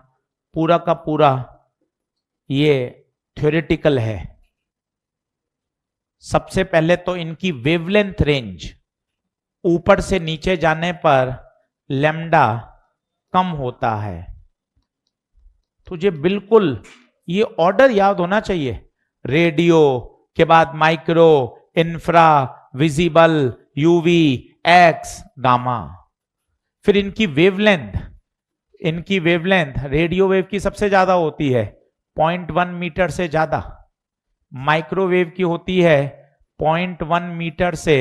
पूरा का पूरा ये थ्योरेटिकल है। सबसे पहले तो इनकी वेवलेंथ रेंज, ऊपर से नीचे जाने पर लैम्डा कम होता है। तुझे बिल्कुल ये ऑर्डर याद होना चाहिए। रेडियो के बाद micro, infra, visible, UV, x, gamma. फिर इनकी वेवलेंथ रेडियो वेव की सबसे ज्यादा होती है 0.1 मीटर से ज्यादा, माइक्रोवेव की होती है 0.1 मीटर से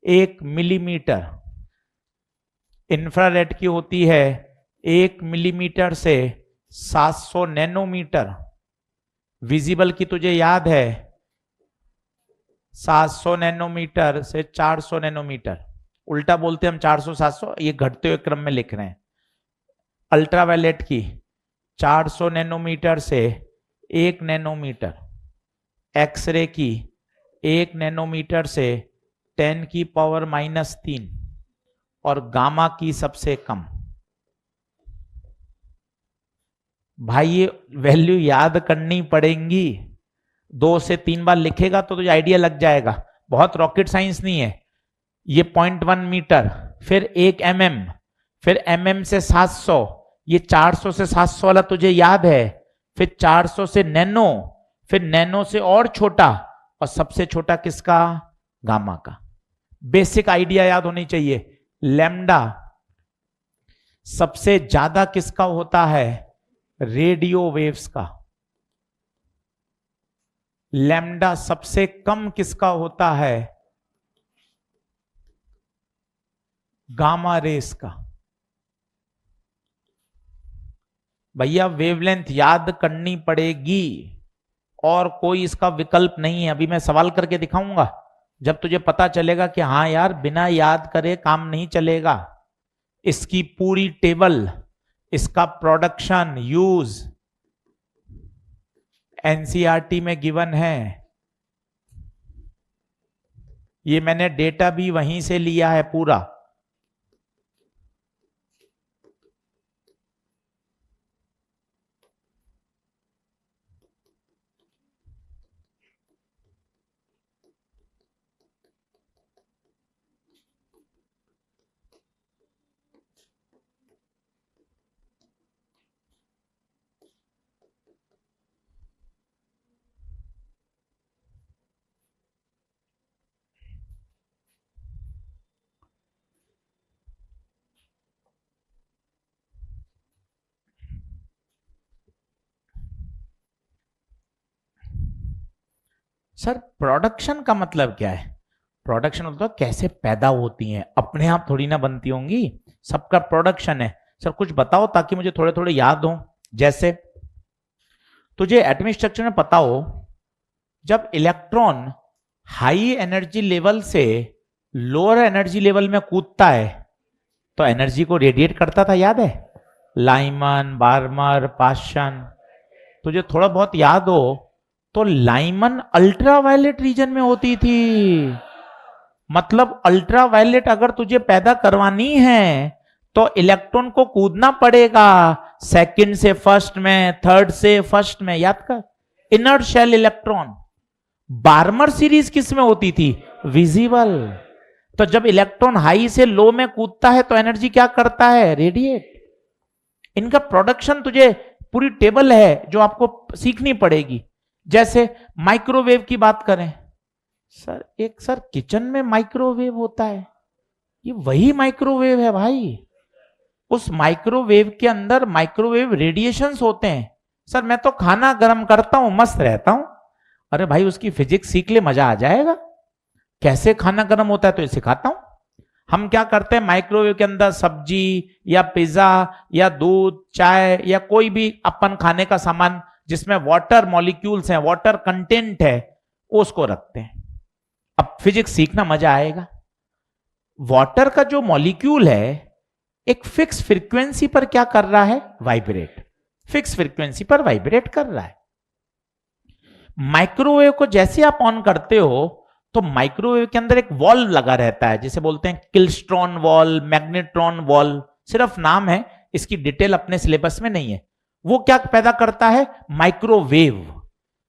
1 मिलीमीटर, इंफ्रारेड की होती है 1 मिलीमीटर से 700 नैनोमीटर। विजिबल की तुझे याद है 700 नैनोमीटर से 400 नैनोमीटर। उल्टा बोलते हम 400 700, ये घटते हुए क्रम में लिख रहे हैं। अल्ट्रावायलेट की 400 नैनोमीटर से 1 नैनोमीटर। एक्सरे की 1 नैनोमीटर से 10⁻³ और गामा की सबसे कम। भाई ये वैल्यू याद करनी पड़ेंगी, 2 से 3 बार लिखेगा तो तुझे आइडिया लग जाएगा, बहुत रॉकेट साइंस नहीं है। ये 0.1 मीटर, फिर 1 mm, फिर mm से 700, ये 400 से 700 वाला तुझे याद है, फिर 400 से नैनो, फिर नैनो से और छोटा, और सबसे छोटा किसका? गामा का। बेसिक आइडिया याद होनी चाहिए। लैम्डा सबसे ज्यादा किसका होता है? रेडियो वेव्स का। लैम्डा सबसे कम किसका होता है? गामा रेस का। भैया वेवलेंथ याद करनी पड़ेगी और कोई इसका विकल्प नहीं है। अभी मैं सवाल करके दिखाऊंगा, जब तुझे पता चलेगा कि हाँ यार बिना याद करे काम नहीं चलेगा। इसकी पूरी टेबल, इसका प्रोडक्शन, यूज एनसीईआरटी में गिवन है। ये मैंने डेटा भी वहीं से लिया है पूरा। सर प्रोडक्शन का मतलब क्या है? प्रोडक्शन मतलब तो कैसे पैदा होती हैं, अपने आप थोड़ी ना बनती होंगी, सबका प्रोडक्शन है। सर कुछ बताओ ताकि मुझे थोड़े थोड़े याद हो। जैसे तुझे एटॉमिक स्ट्रक्चर में पता हो, जब इलेक्ट्रॉन हाई एनर्जी लेवल से लोअर एनर्जी लेवल में कूदता है तो एनर्जी को रेडिएट करता था, याद है? Lyman, Barmer, Paschen. तुझे थोड़ा बहुत याद हो तो लाइमन अल्ट्रावायलेट रीजन में होती थी। मतलब अल्ट्रावायलेट अगर तुझे पैदा करवानी है तो इलेक्ट्रॉन को कूदना पड़ेगा सेकंड से फर्स्ट में, थर्ड से फर्स्ट में, याद कर। Inert shell electron. Balmer series किस में होती थी? विजिबल। तो जब इलेक्ट्रॉन हाई से लो में कूदता है तो एनर्जी क्या करता है? रेडिएट। इनका प्रोडक्शन तुझे पूरी टेबल है जो आपको सीखनी पड़ेगी। जैसे माइक्रोवेव की बात करें, सर किचन में माइक्रोवेव होता है, ये वही माइक्रोवेव है भाई। उस माइक्रोवेव के अंदर माइक्रोवेव रेडिएशंस होते हैं। सर मैं तो खाना गर्म करता हूं, मस्त रहता हूं। अरे भाई उसकी फिजिक्स सीख ले, मजा आ जाएगा। कैसे खाना गर्म होता है तो ये सिखाता हूं। हम क्या करते हैं, माइक्रोवेव के अंदर सब्जी या पिज्जा या दूध, चाय या कोई भी अपन खाने का सामान जिसमें वाटर मॉलिक्यूल्स हैं, वाटर कंटेंट है, उसको रखते हैं। अब फिजिक्स सीखना, मजा आएगा। वाटर का जो मॉलिक्यूल है एक फिक्स फ्रीक्वेंसी पर क्या कर रहा है? वाइब्रेट। फिक्स फ्रीक्वेंसी पर वाइब्रेट कर रहा है। माइक्रोवेव को जैसे आप ऑन करते हो तो माइक्रोवेव के अंदर एक वॉल्व लगा रहता है, जिसे बोलते हैं किलस्ट्रॉन वॉल्व, मैग्नेट्रॉन वॉल्व। सिर्फ नाम है, इसकी डिटेल अपने सिलेबस में नहीं है। वो क्या पैदा करता है? माइक्रोवेव।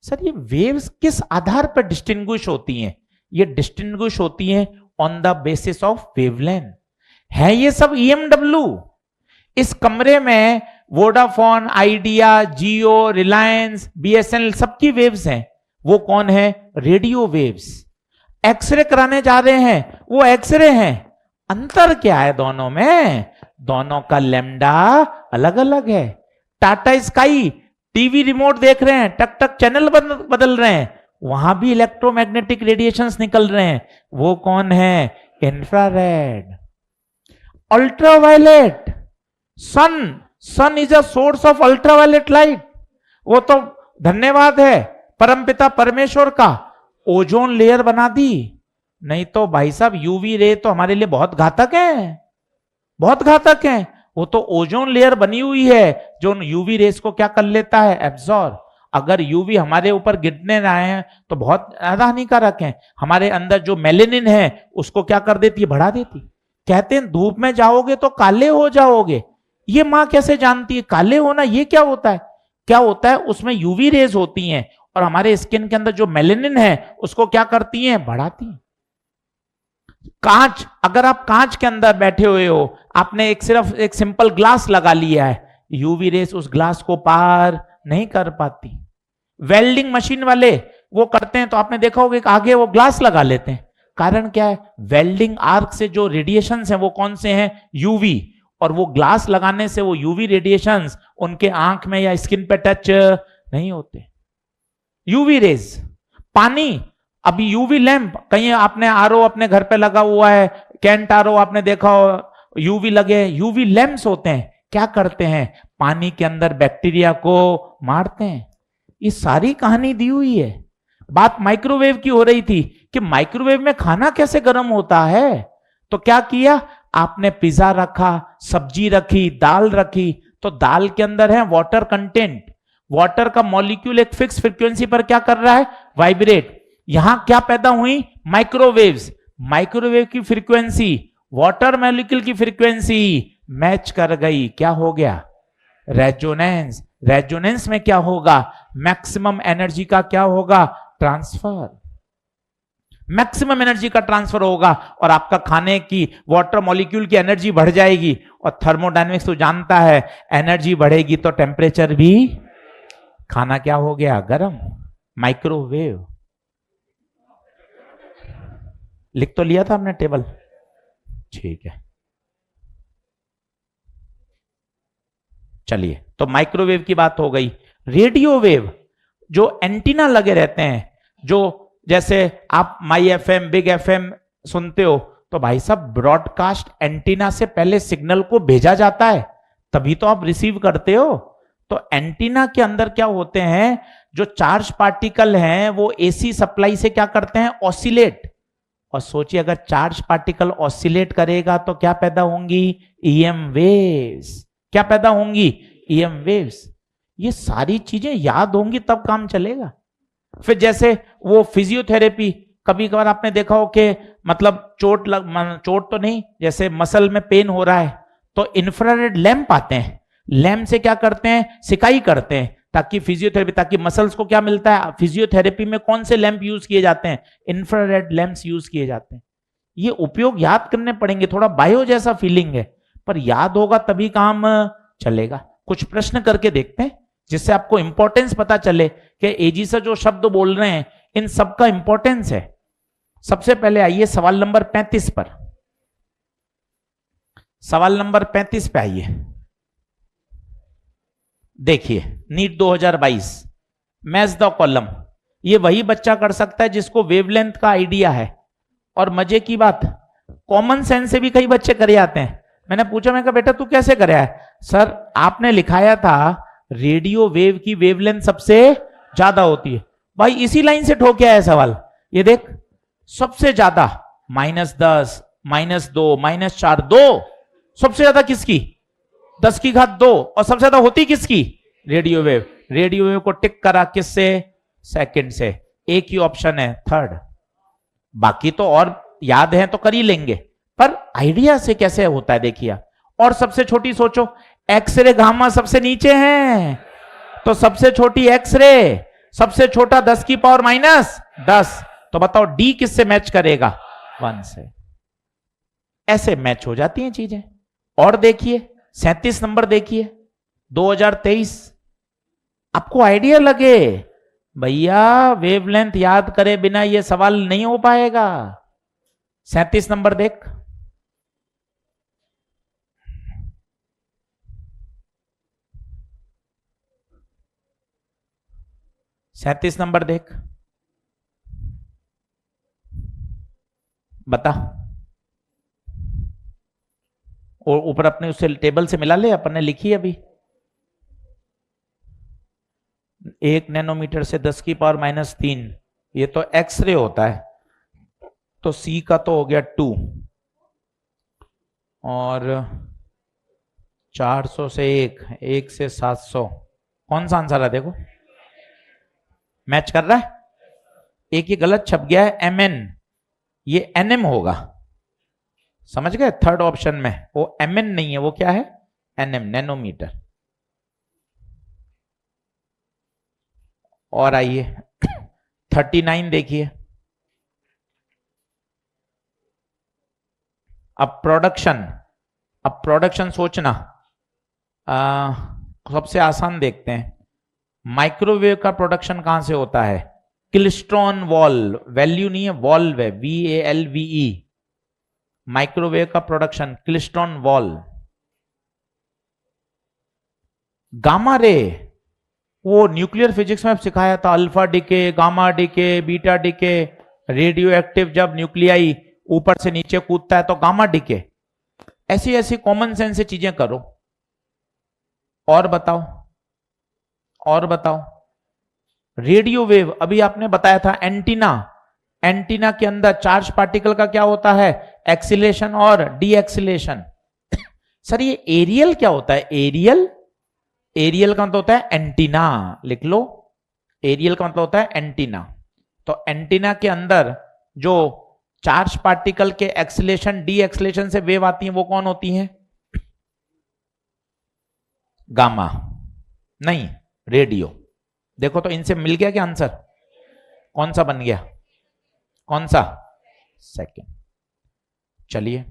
सर ये वेव्स किस आधार पर डिस्टिंग्विश होती हैं? ये डिस्टिंग्विश होती हैं on the basis of wavelength. है ये सब EMW। इस कमरे में वोडाफोन, आइडिया, जियो, रिलायंस, BSNL सबकी वेव्स हैं। वो कौन है? Radio waves. एक्सरे कराने जा रहे हैं, वो एक्सरे हैं। अंतर क्या है दोनों में? दोनों का लैम्डा अलग अलग है। टाटा स्काई टीवी रिमोट देख रहे हैं, टक टक चैनल बदल रहे हैं, वहां भी इलेक्ट्रोमैग्नेटिक रेडिएशंस निकल रहे हैं। वो कौन है? Infrared. Ultraviolet, sun, sun is a source of ultraviolet light. वो तो धन्यवाद है परमपिता परमेश्वर का, ओजोन लेयर बना दी। नहीं तो भाई साहब यूवी रे तो हमारे लिए बहुत घातक है, बहुत घातक है। वो तो ओजोन लेयर बनी हुई है जो यूवी रेस को क्या कर लेता है, एब्जॉर्ब। अगर यूवी हमारे ऊपर गिरने रहे हैं तो बहुत ज्यादा हानिकारक है। हमारे अंदर जो मेलेनिन है उसको क्या कर देती है, बढ़ा देती। कहते हैं धूप में जाओगे तो काले हो जाओगे। ये मां कैसे जानती है काले होना ये क्या होता है? क्या होता है, उसमें यूवी रेज होती हैं और हमारे स्किन के अंदर जो मेलेनिन है उसको क्या करती हैं, बढ़ाती हैं। कांच, अगर आप कांच के अंदर बैठे हुए हो, आपने एक सिर्फ एक सिंपल ग्लास लगा लिया है, यूवी रेस उस ग्लास को पार नहीं कर पाती। वेल्डिंग मशीन वाले वो करते हैं तो आपने देखा होगा कि आगे वो ग्लास लगा लेते हैं। कारण क्या है, वेल्डिंग आर्क से जो रेडिएशंस हैं वो कौन से हैं, यूवी। और वो ग्लास लगाने से वो यूवी रेडिएशंस उनके आंख में या स्किन पे टच नहीं होते। यूवी रेज, पानी, अभी यूवी लैंप, कहीं आपने आरओ अपने घर पे लगा हुआ है, कैंट आरओ आपने देखा हो, यूवी लगे, यूवी लैंप्स होते हैं, क्या करते हैं, पानी के अंदर बैक्टीरिया को मारते हैं। ये सारी कहानी दी हुई है। बात माइक्रोवेव की हो रही थी कि माइक्रोवेव में खाना कैसे गर्म होता है। तो क्या किया आपने, पिज्जा रखा, सब्जी रखी, दाल रखी, तो दाल के अंदर है वाटर कंटेंट, वाटर का मॉलिक्यूल एक फिक्स फ्रीक्वेंसी पर क्या कर रहा है, वाइब्रेट। यहां क्या पैदा हुई, माइक्रोवेव्स। माइक्रोवेव की फ्रीक्वेंसी वाटर मॉलिक्यूल की फ्रीक्वेंसी मैच कर गई, क्या हो गया, रेजोनेंस। रेजोनेंस में क्या होगा, मैक्सिमम एनर्जी का क्या होगा, ट्रांसफर। मैक्सिमम एनर्जी का ट्रांसफर होगा और आपका खाने की वाटर मॉलिक्यूल की एनर्जी बढ़ जाएगी। और थर्मोडायनेमिक्स तो जानता है, एनर्जी बढ़ेगी तो टेम्परेचर भी, खाना क्या हो गया, गर्म। माइक्रोवेव लिख तो लिया था हमने टेबल, ठीक है। चलिए, तो माइक्रोवेव की बात हो गई। रेडियो वेव, जो एंटीना लगे रहते हैं, जो जैसे आप माई एफएम, बिग एफएम सुनते हो, तो भाई साहब ब्रॉडकास्ट एंटीना से पहले सिग्नल को भेजा जाता है, तभी तो आप रिसीव करते हो। तो एंटीना के अंदर क्या होते हैं, जो चार्ज पार्टिकल हैं वो एसी सप्लाई से क्या करते हैं, ऑसिलेट। और सोचिए अगर चार्ज पार्टिकल ऑसिलेट करेगा तो क्या पैदा होंगी, ईएम वेव्स। क्या पैदा होंगी, ईएम वेव्स। ये सारी चीजें याद होंगी तब काम चलेगा। फिर जैसे वो फिजियोथेरेपी, कभी कभार आपने देखा हो कि मतलब चोट तो नहीं, जैसे मसल में पेन हो रहा है तो इंफ्रारेड लैंप आते हैं, लैंप से क्या करते हैं, सिकाई करते हैं, ताकि फिजियोथेरेपी, ताकि मसल्स को क्या मिलता है। फिजियोथेरेपी में कौन से लैंप यूज किए जाते हैं, इंफ्रारेड लैंप्स यूज किए जाते हैं। ये उपयोग याद करने पड़ेंगे, थोड़ा बायो जैसा फीलिंग है पर याद होगा तभी काम चलेगा। कुछ प्रश्न करके देखते हैं जिससे आपको इंपॉर्टेंस पता चले कि एजी से जो शब्द बोल रहे हैं इन सबका इंपॉर्टेंस है। सबसे पहले आइए सवाल नंबर 35 पर, सवाल नंबर 35 पे आइए। देखिए नीट 2022 मैच द कॉलम, ये वही बच्चा कर सकता है जिसको वेवलेंथ का आइडिया है। और मजे की बात, कॉमन सेंस से भी कई बच्चे करे आते हैं। मैंने पूछा, मैं कहा बेटा तू कैसे करे है, सर आपने लिखाया था रेडियो वेव की वेवलेंथ सबसे ज्यादा होती है। भाई इसी लाइन से ठोक आया है सवाल, ये देख सबसे ज्यादा -10, -2, -4, 2 सबसे ज्यादा किसकी, 10 की घात 2। और सबसे ज्यादा होती किसकी, रेडियो वेव। रेडियो वेव को टिक करा किससे, सेकंड से। एक ही ऑप्शन है थर्ड, बाकी तो और याद है तो कर ही लेंगे पर आइडिया से कैसे होता है देखिए। और सबसे छोटी सोचो, एक्सरे गामा सबसे नीचे है तो सबसे छोटी एक्सरे, सबसे छोटा 10 की पावर -10। तो बताओ डी किससे मैच करेगा, 1 से। ऐसे मैच हो जाती हैं चीजें। और देखिए 37 नंबर देखिए 2023, आपको आइडिया लगे भैया वेवलेंथ याद करे बिना ये सवाल नहीं हो पाएगा। 37 नंबर देख, सैतीस नंबर देख, बता। और ऊपर अपने उससे टेबल से मिला ले, अपन ने लिखी अभी। 1 नैनोमीटर से 10⁻³ ये तो एक्सरे होता है, तो सी का तो हो गया 2 और 400 से 1 से 700, कौन सा आंसर है देखो, मैच कर रहा है। एक ये गलत छप गया है mn, ये nm होगा, समझ गए। थर्ड ऑप्शन में वो mn नहीं है, वो क्या है nm, नैनोमीटर। और आइए 39 देखिए। अब प्रोडक्शन सोचना, सबसे आसान देखते हैं। माइक्रोवेव का प्रोडक्शन कहां से होता है, क्लिस्ट्रॉन वॉल्व, वैल्यू नहीं है वॉल्व है, VALVE, माइक्रोवेव का production klystron valve. Gamma ray, वो न्यूक्लियर फिजिक्स में सिखाया था, alpha decay, gamma decay, beta decay, radio active जब न्यूक्लियाई ऊपर से नीचे कूदता है तो गामा डिके। ऐसी ऐसी कॉमन सेंस से चीजें करो। और बताओ रेडियो वेव, अभी आपने बताया था एंटीना, एंटीना के अंदर चार्ज पार्टिकल का क्या होता है, एक्सीलेशन और डी एक्सीलेशन। सर ये एरियल क्या होता है, एरियल का मतलब होता है एंटीना, लिख लो, एरियल का मतलब होता है एंटीना। तो एंटीना के अंदर जो चार्ज पार्टिकल के एक्सीलेशन डी एक्सीलेशन से वेव आती है वो कौन होती है, गामा, नहीं रेडियो। देखो तो इनसे मिल गया क्या आंसर, कौन सा बन गया, कौन सा, सेकंड। चलिए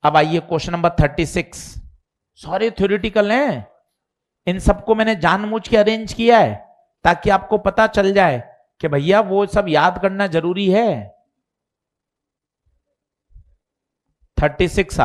अब आइए क्वेश्चन नंबर 36, सारे थ्योरेटिकल हैं, इन सबको मैंने जानबूझ के अरेंज किया है ताकि आपको पता चल जाए कि भैया वो सब याद करना जरूरी है। 36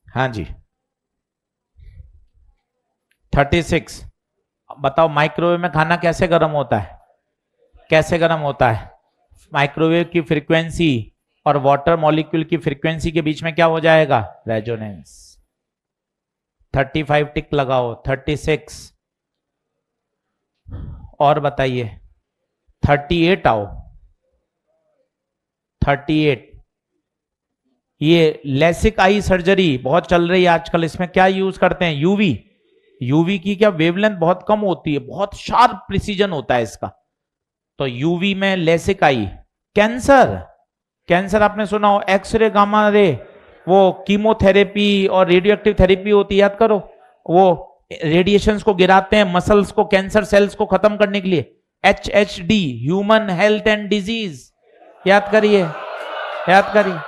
हाँ जी 36। बताओ माइक्रोवेव में खाना कैसे गर्म होता है, कैसे गर्म होता है, माइक्रोवेव की फ्रीक्वेंसी और वाटर मॉलिक्यूल की फ्रीक्वेंसी के बीच में क्या हो जाएगा, रेजोनेंस। 35 टिक लगाओ, 36 और बताइए 38 आओ, 38 ये लेसिक आई सर्जरी बहुत चल रही है आजकल, इसमें क्या यूज करते हैं, यूवी, यूवी की क्या वेवलेंथ बहुत कम होती है, बहुत शार्प प्रिसीजन होता है इसका, तो यूवी में लेसिक आई। कैंसर, कैंसर आपने सुना हो, एक्सरे गामा रे, वो कीमोथेरेपी और रेडियो एक्टिव थेरेपी होती है, याद करो, वो रेडिएशंस को गिराते हैं मसल्स को, कैंसर सेल्स को खत्म करने के लिए। HHD human health and disease, याद करिए, याद करिए।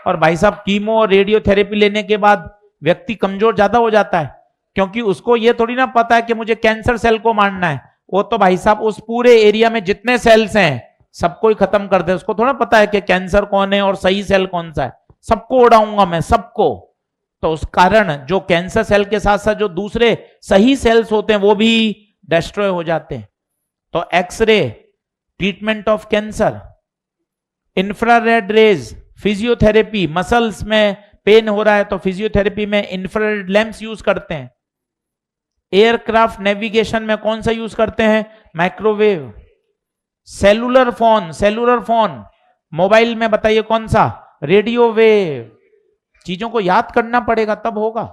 और भाई साहब कीमो और रेडियोथेरेपी लेने के बाद व्यक्ति कमजोर ज्यादा हो जाता है, क्योंकि उसको ये थोड़ी ना पता है कि मुझे कैंसर सेल को मारना है, वो तो भाई साहब उस पूरे एरिया में जितने सेल्स हैं सबको ही खत्म कर दे, उसको थोड़ा पता है कि कैंसर कौन है और सही सेल कौन सा है, सबको उड़ाऊंगा मैं सबको। तो उस कारण जो कैंसर सेल के साथ साथ जो दूसरे सही सेल्स होते हैं वो भी डिस्ट्रॉय हो जाते हैं। तो X-ray treatment of cancer, infrared rays physiotherapy, muscles में पेन हो रहा है तो फिजियोथेरेपी में इंफ्रारेड लैंप्स यूज करते हैं। एयरक्राफ्ट नेविगेशन में कौन सा यूज करते हैं, microwave. Cellular phone, cellular phone mobile में बताइए कौन सा, रेडियो वेव। चीजों को याद करना पड़ेगा तब होगा।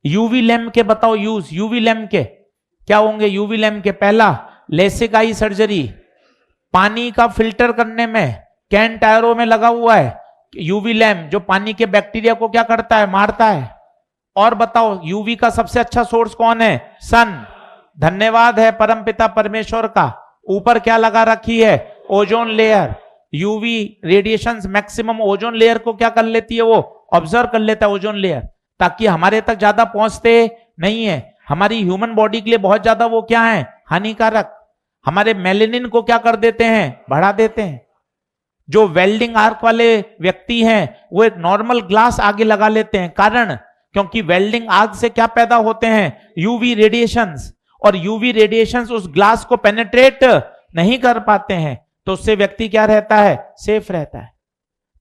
यूवी लैम्प के बताओ यूज, यूवी लैम्प के क्या होंगे, यूवी लैम्प के पहला लेसिक आई सर्जरी, पानी का फिल्टर करने में, कैन टायरों में लगा हुआ है यूवी लैम्प जो पानी के बैक्टीरिया को क्या करता है, मारता है। और बताओ यूवी का सबसे अच्छा सोर्स कौन है, सन। धन्यवाद है परमपिता परमेश्वर का। ऊपर क्या लगा रखी है, ozone layer. UV radiations maximum ozone layer को क्या कर लेती है, वो ऑब्जर्व कर लेता है ओजोन लेयर, ताकि हमारे तक ज्यादा पहुंचते नहीं है। हमारी ह्यूमन बॉडी के लिए बहुत ज्यादा वो क्या है, हानिकारक। हमारे मेलेनिन को क्या कर देते हैं, बढ़ा देते हैं। जो वेल्डिंग आर्क वाले व्यक्ति हैं वो एक नॉर्मल ग्लास आगे लगा लेते हैं, कारण क्योंकि वेल्डिंग आर्क से क्या पैदा होते हैं, यूवी रेडिएशंस, और यूवी रेडिएशंस उस ग्लास को पेनेट्रेट नहीं कर पाते हैं, तो उससे व्यक्ति क्या रहता है, सेफ रहता है।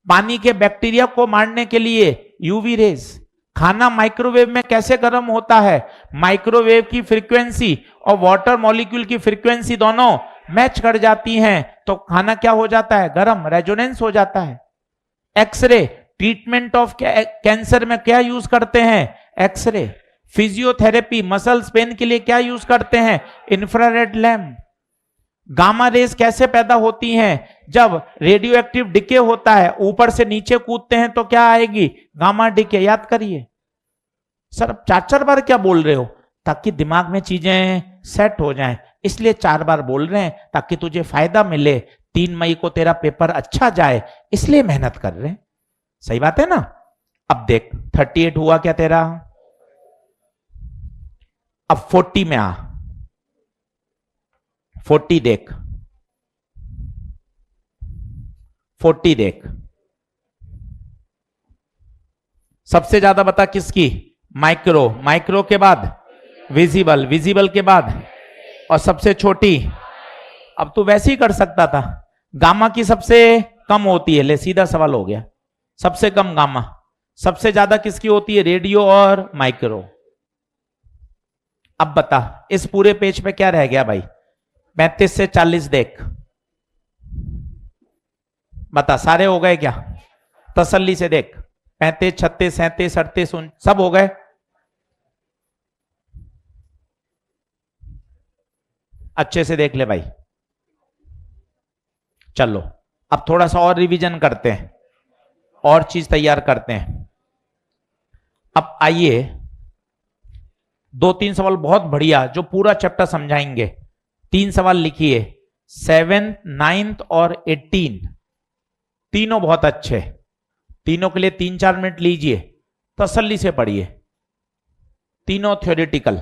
पानी के बैक्टीरिया को मारने के लिए यूवी रेज। खाना माइक्रोवेव में कैसे गर्म होता है, माइक्रोवेव की फ्रीक्वेंसी और वाटर मॉलिक्यूल की फ्रीक्वेंसी दोनों मैच कर जाती हैं, तो खाना क्या हो जाता है, गर्म, रेजोनेंस हो जाता है। एक्सरे, ट्रीटमेंट ऑफ कैंसर में क्या यूज करते हैं, एक्सरे। फिजियोथेरेपी, मसल्स पेन के लिए क्या यूज करते हैं, इंफ्रारेड लैंप। गामा रेस कैसे पैदा होती हैं, जब रेडियो एक्टिव डिके होता है, ऊपर से नीचे कूदते हैं तो क्या आएगी, गामा डिके। याद करिए सर, अब 4-4 बार क्या बोल रहे हो, ताकि दिमाग में चीजें सेट हो जाएं, इसलिए 4 बार बोल रहे हैं ताकि तुझे फायदा मिले, 3 मई को तेरा पेपर अच्छा जाए, इसलिए मेहनत कर रहे हैं। सही बात है ना। अब देख 38 हुआ क्या तेरा, अब 40 में आ, 40 देख, 40 देख। सबसे ज्यादा बता किसकी, माइक्रो, माइक्रो के बाद विजिबल, विजिबल के बाद, और सबसे छोटी, अब तू वैसे ही कर सकता था, गामा की सबसे कम होती है, ले सीधा सवाल हो गया, सबसे कम गामा। सबसे ज्यादा किसकी होती है, रेडियो और माइक्रो। अब बता इस पूरे पेज पे क्या रह गया भाई, 35 से 40 देख, बता सारे हो गए क्या, तसल्ली से देख, 35, 36, 37, 38, सब हो गए। अच्छे से देख ले भाई। चलो अब थोड़ा सा और रिवीजन करते हैं, और चीज तैयार करते हैं। अब आइए 2-3 सवाल बहुत बढ़िया जो पूरा चैप्टर समझाएंगे। 3 सवाल लिखिए, 7th, 9th और 18, तीनों बहुत अच्छे, तीनों के लिए 3-4 मिनट लीजिए, तसल्ली से पढ़िए, तीनों थ्योरेटिकल।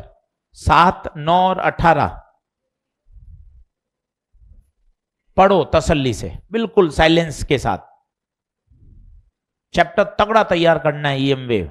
7, 9 और 18 पढ़ो तसल्ली से, बिल्कुल साइलेंस के साथ। चैप्टर तगड़ा तैयार करना है, ईएम वेव।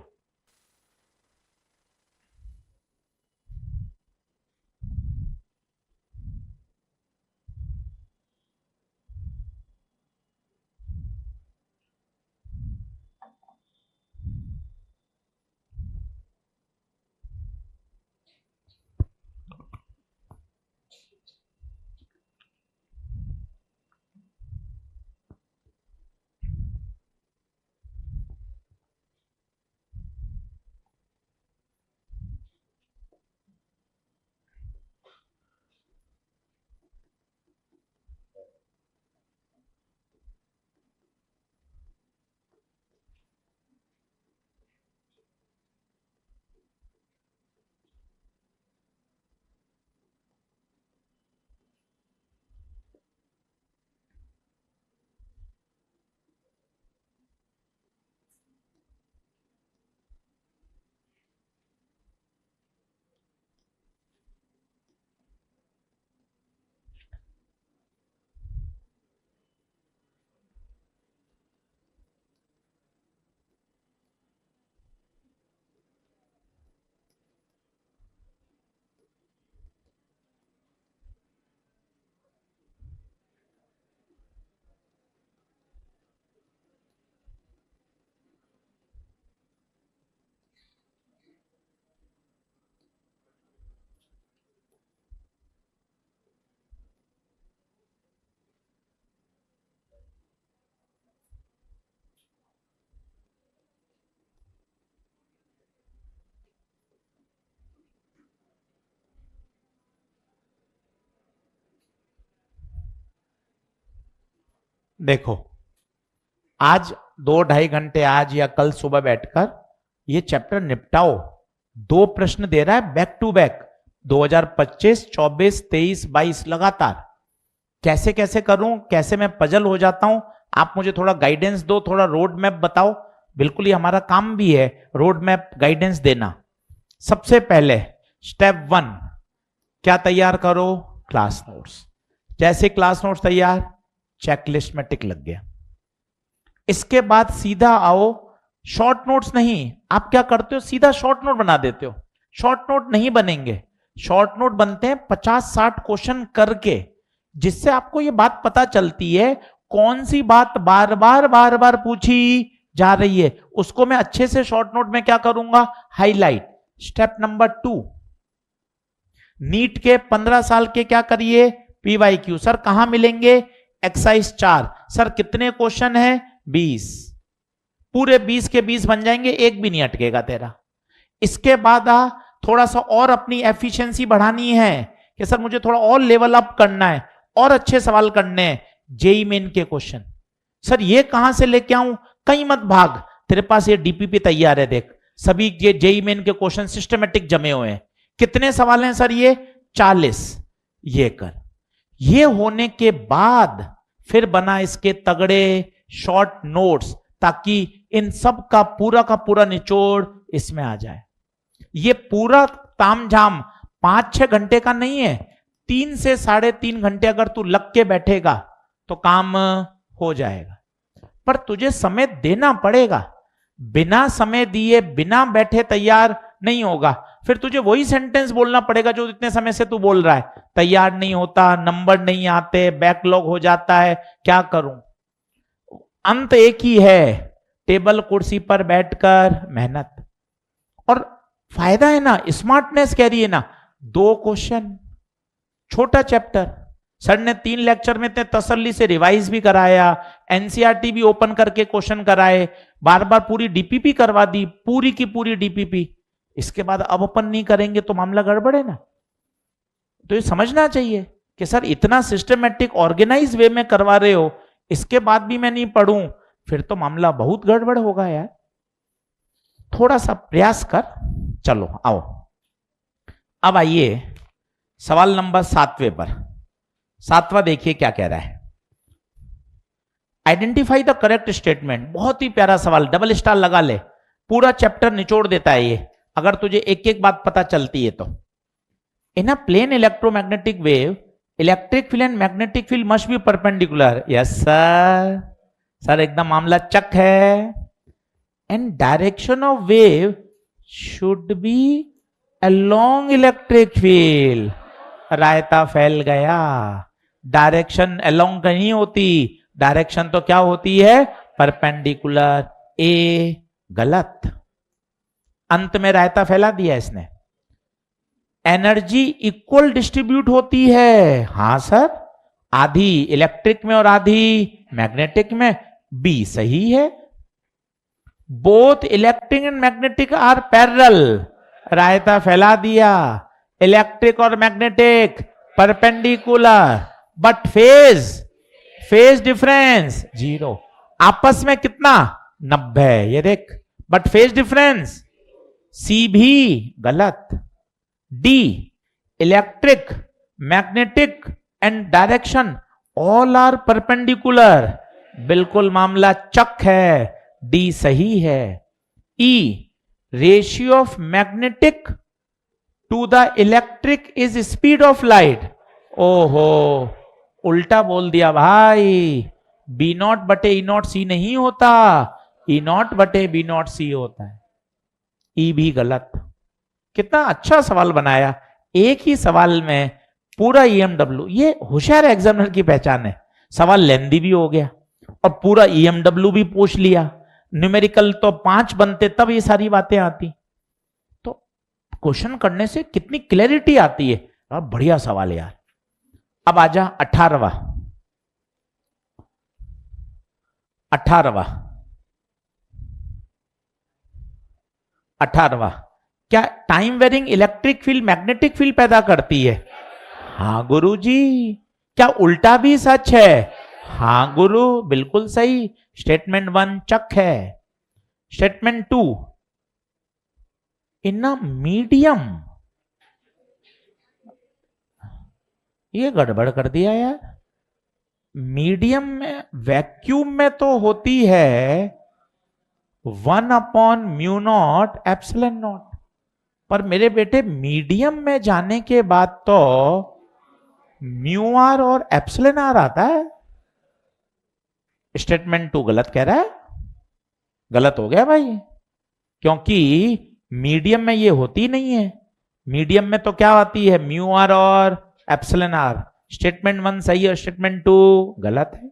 देखो आज 2-2.5 घंटे, आज या कल सुबह बैठकर ये चैप्टर निपटाओ। 2 प्रश्न दे रहा है बैक टू बैक, 2025, 24, 23, 22 लगातार। कैसे कैसे करूं, कैसे मैं पजल हो जाता हूं, आप मुझे थोड़ा गाइडेंस दो, थोड़ा रोड मैप बताओ। बिल्कुल ही हमारा काम भी है रोड मैप गाइडेंस देना। सबसे पहले स्टेप 1, क्या तैयार करो? Class notes. जैसे क्लास नोट्स तैयार, चेकलिस्ट में टिक लग गया। इसके बाद सीधा आओ, शॉर्ट नोट्स नहीं, आप क्या करते हो सीधा शॉर्ट नोट बना देते हो। शॉर्ट नोट नहीं बनेंगे, शॉर्ट नोट बनते हैं 50-60 क्वेश्चन करके, जिससे आपको यह बात पता चलती है कौन सी बात बार बार पूछी जा रही है, उसको मैं अच्छे से शॉर्ट नोट में क्या करूंगा, हाईलाइट। स्टेप नंबर 2, नीट के 15 साल के क्या करिए, पीवाईक्यू। सर कहां मिलेंगे? एक्सरसाइज 4। सर कितने क्वेश्चन है? 20। पूरे 20 के 20 बन जाएंगे, एक भी नहीं अटकेगा तेरा। इसके बाद थोड़ा सा और अपनी एफिशिएंसी बढ़ानी है कि सर मुझे थोड़ा और लेवल अप करना है, और अच्छे सवाल करने हैं। जेई मेन के क्वेश्चन, सर ये कहां से लेके आऊं? कहीं मत भाग, तेरे पास ये डीपीपी तैयार है, देख सभी ये जेई मेन के क्वेश्चन सिस्टमेटिक जमे हुए हैं। कितने सवाल हैं सर? ये 40। ये कर, ये होने के बाद फिर बना इसके तगड़े शॉर्ट नोट्स, ताकि इन सब का पूरा निचोड़ इसमें आ जाए। ये पूरा तामझाम 5-6 घंटे का नहीं है, 3 से 3.5 घंटे अगर तू लग के बैठेगा तो काम हो जाएगा। पर तुझे समय देना पड़ेगा, बिना समय दिए बिना बैठे तैयार नहीं होगा। फिर तुझे वही सेंटेंस बोलना पड़ेगा जो इतने समय से तू बोल रहा है, तैयार नहीं होता, नंबर नहीं आते, बैकलॉग हो जाता है, क्या करूं? अंत एक ही है, टेबल कुर्सी पर बैठकर मेहनत। और फायदा है ना, स्मार्टनेस कह रही है ना, 2 क्वेश्चन, छोटा चैप्टर। सर ने 3 लेक्चर में इतने तसल्ली से रिवाइज भी कराया, एनसीईआरटी भी ओपन करके क्वेश्चन कराए, बार बार पूरी डीपीपी करवा दी, पूरी की पूरी डीपीपी। इसके बाद अब अपन नहीं करेंगे तो मामला गड़बड़ है ना। तो ये समझना चाहिए कि सर इतना सिस्टमेटिक ऑर्गेनाइज वे में करवा रहे हो, इसके बाद भी मैं नहीं पढ़ूं, फिर तो मामला बहुत गड़बड़ होगा यार। थोड़ा सा प्रयास कर। चलो आओ, अब आइए सवाल नंबर 7वें पर। 7वां देखिए क्या कह रहा है, आइडेंटिफाई द करेक्ट स्टेटमेंट। बहुत ही प्यारा सवाल, डबल स्टार लगा ले, पूरा चैप्टर निचोड़ देता है ये, अगर तुझे एक एक बात पता चलती है तो। In a plane electromagnetic wave, electric field and magnetic field must be perpendicular. Yes sir, sir एकदम मामला चक है। And direction of wave should be along electric field. रायता फैल गया, डायरेक्शन अलोंग नहीं होती, डायरेक्शन तो क्या होती है, परपेंडिकुलर। ए गलत, अंत में रायता फैला दिया इसने। एनर्जी इक्वल डिस्ट्रीब्यूट होती है, हां सर, आधी इलेक्ट्रिक में और आधी मैग्नेटिक में। बी सही है। Both electric and magnetic are parallel, रायता फैला दिया। इलेक्ट्रिक और magnetic perpendicular, but phase difference 0। आपस में कितना, 90, ये देख, बट फेज डिफरेंस। सी भी गलत। D electric, magnetic and direction all are perpendicular, बिल्कुल मामला चक है, डी सही है। E ratio of magnetic to the electric is speed of light. ओहो, उल्टा बोल दिया भाई, बी नॉट बटे ई नॉट सी नहीं होता, ई नॉट बटे बी नॉट सी होता है। ई भी गलत। कितना अच्छा सवाल बनाया, एक ही सवाल में पूरा ईएमडब्ल्यू। ये होशियार एग्जामिनर की पहचान है, सवाल लेंदी भी हो गया और पूरा ईएमडब्ल्यू भी पूछ लिया। न्यूमेरिकल तो 5 बनते तब ये सारी बातें आती। तो क्वेश्चन करने से कितनी क्लैरिटी आती है। और बढ़िया सवाल यार। अब आजा 18वां। 18वां, क्या time varying electric field magnetic field पैदा करती है? हाँ गुरुजी। क्या उल्टा भी सच है? हाँ गुरु, बिल्कुल सही। स्टेटमेंट 1 चक है। स्टेटमेंट 2, इन अ मीडियम, ये गड़बड़ कर दिया यार। मीडियम में, वैक्यूम में तो होती है 1/μ0 एप्सिलॉन नॉट, पर मेरे बेटे मीडियम में जाने के बाद तो म्यू आर और एप्सिलॉन आर आता है। स्टेटमेंट 2 गलत कह रहा है, गलत हो गया भाई, क्योंकि मीडियम में ये होती नहीं है। मीडियम में तो क्या आती है, म्यू आर और एप्सिलॉन आर। स्टेटमेंट 1 सही है, स्टेटमेंट 2 गलत है।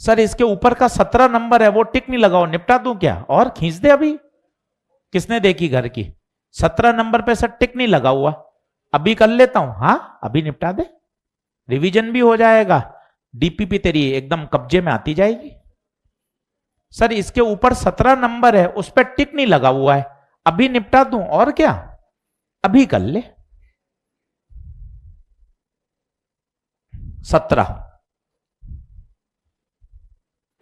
सर इसके ऊपर का 17 नंबर है वो टिक नहीं लगाओ, निपटा दूं क्या और खींच दे अभी? किसने देखी घर की? 17 नंबर पे सर टिक नहीं लगा हुआ, अभी कर लेता हूं। हाँ अभी निपटा दे, रिवीजन भी हो जाएगा, डीपीपी तेरी एकदम कब्जे में आती जाएगी। सर इसके ऊपर 17 नंबर है, उस पर टिक नहीं लगा हुआ है, अभी निपटा दूं और क्या, अभी कर ले। 17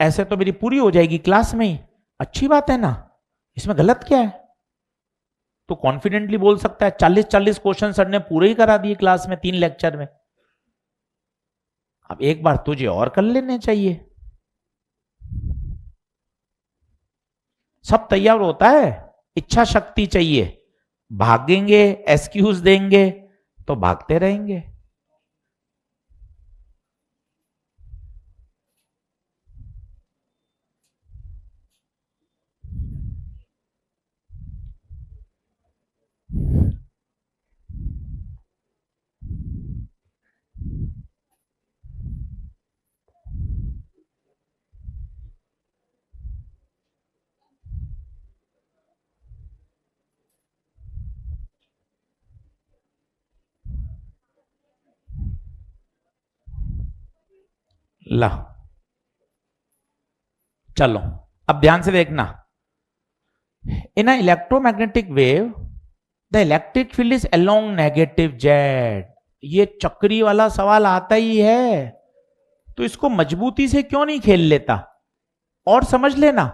ऐसे तो मेरी पूरी हो जाएगी क्लास में ही, अच्छी बात है ना, इसमें गलत क्या है? तो कॉन्फिडेंटली बोल सकता है 40-40 क्वेश्चन सर ने पूरे ही करा दिए क्लास में 3 लेक्चर में। अब एक बार तुझे और कर लेने चाहिए। सब तैयार होता है, इच्छा शक्ति चाहिए। भागेंगे, एक्सक्यूज देंगे तो भागते रहेंगे। ला चलो अब ध्यान से देखना। In a electromagnetic wave the electric field is along negative Z. ये चक्री वाला सवाल आता ही है, तो इसको मजबूती से क्यों नहीं खेल लेता और समझ लेना।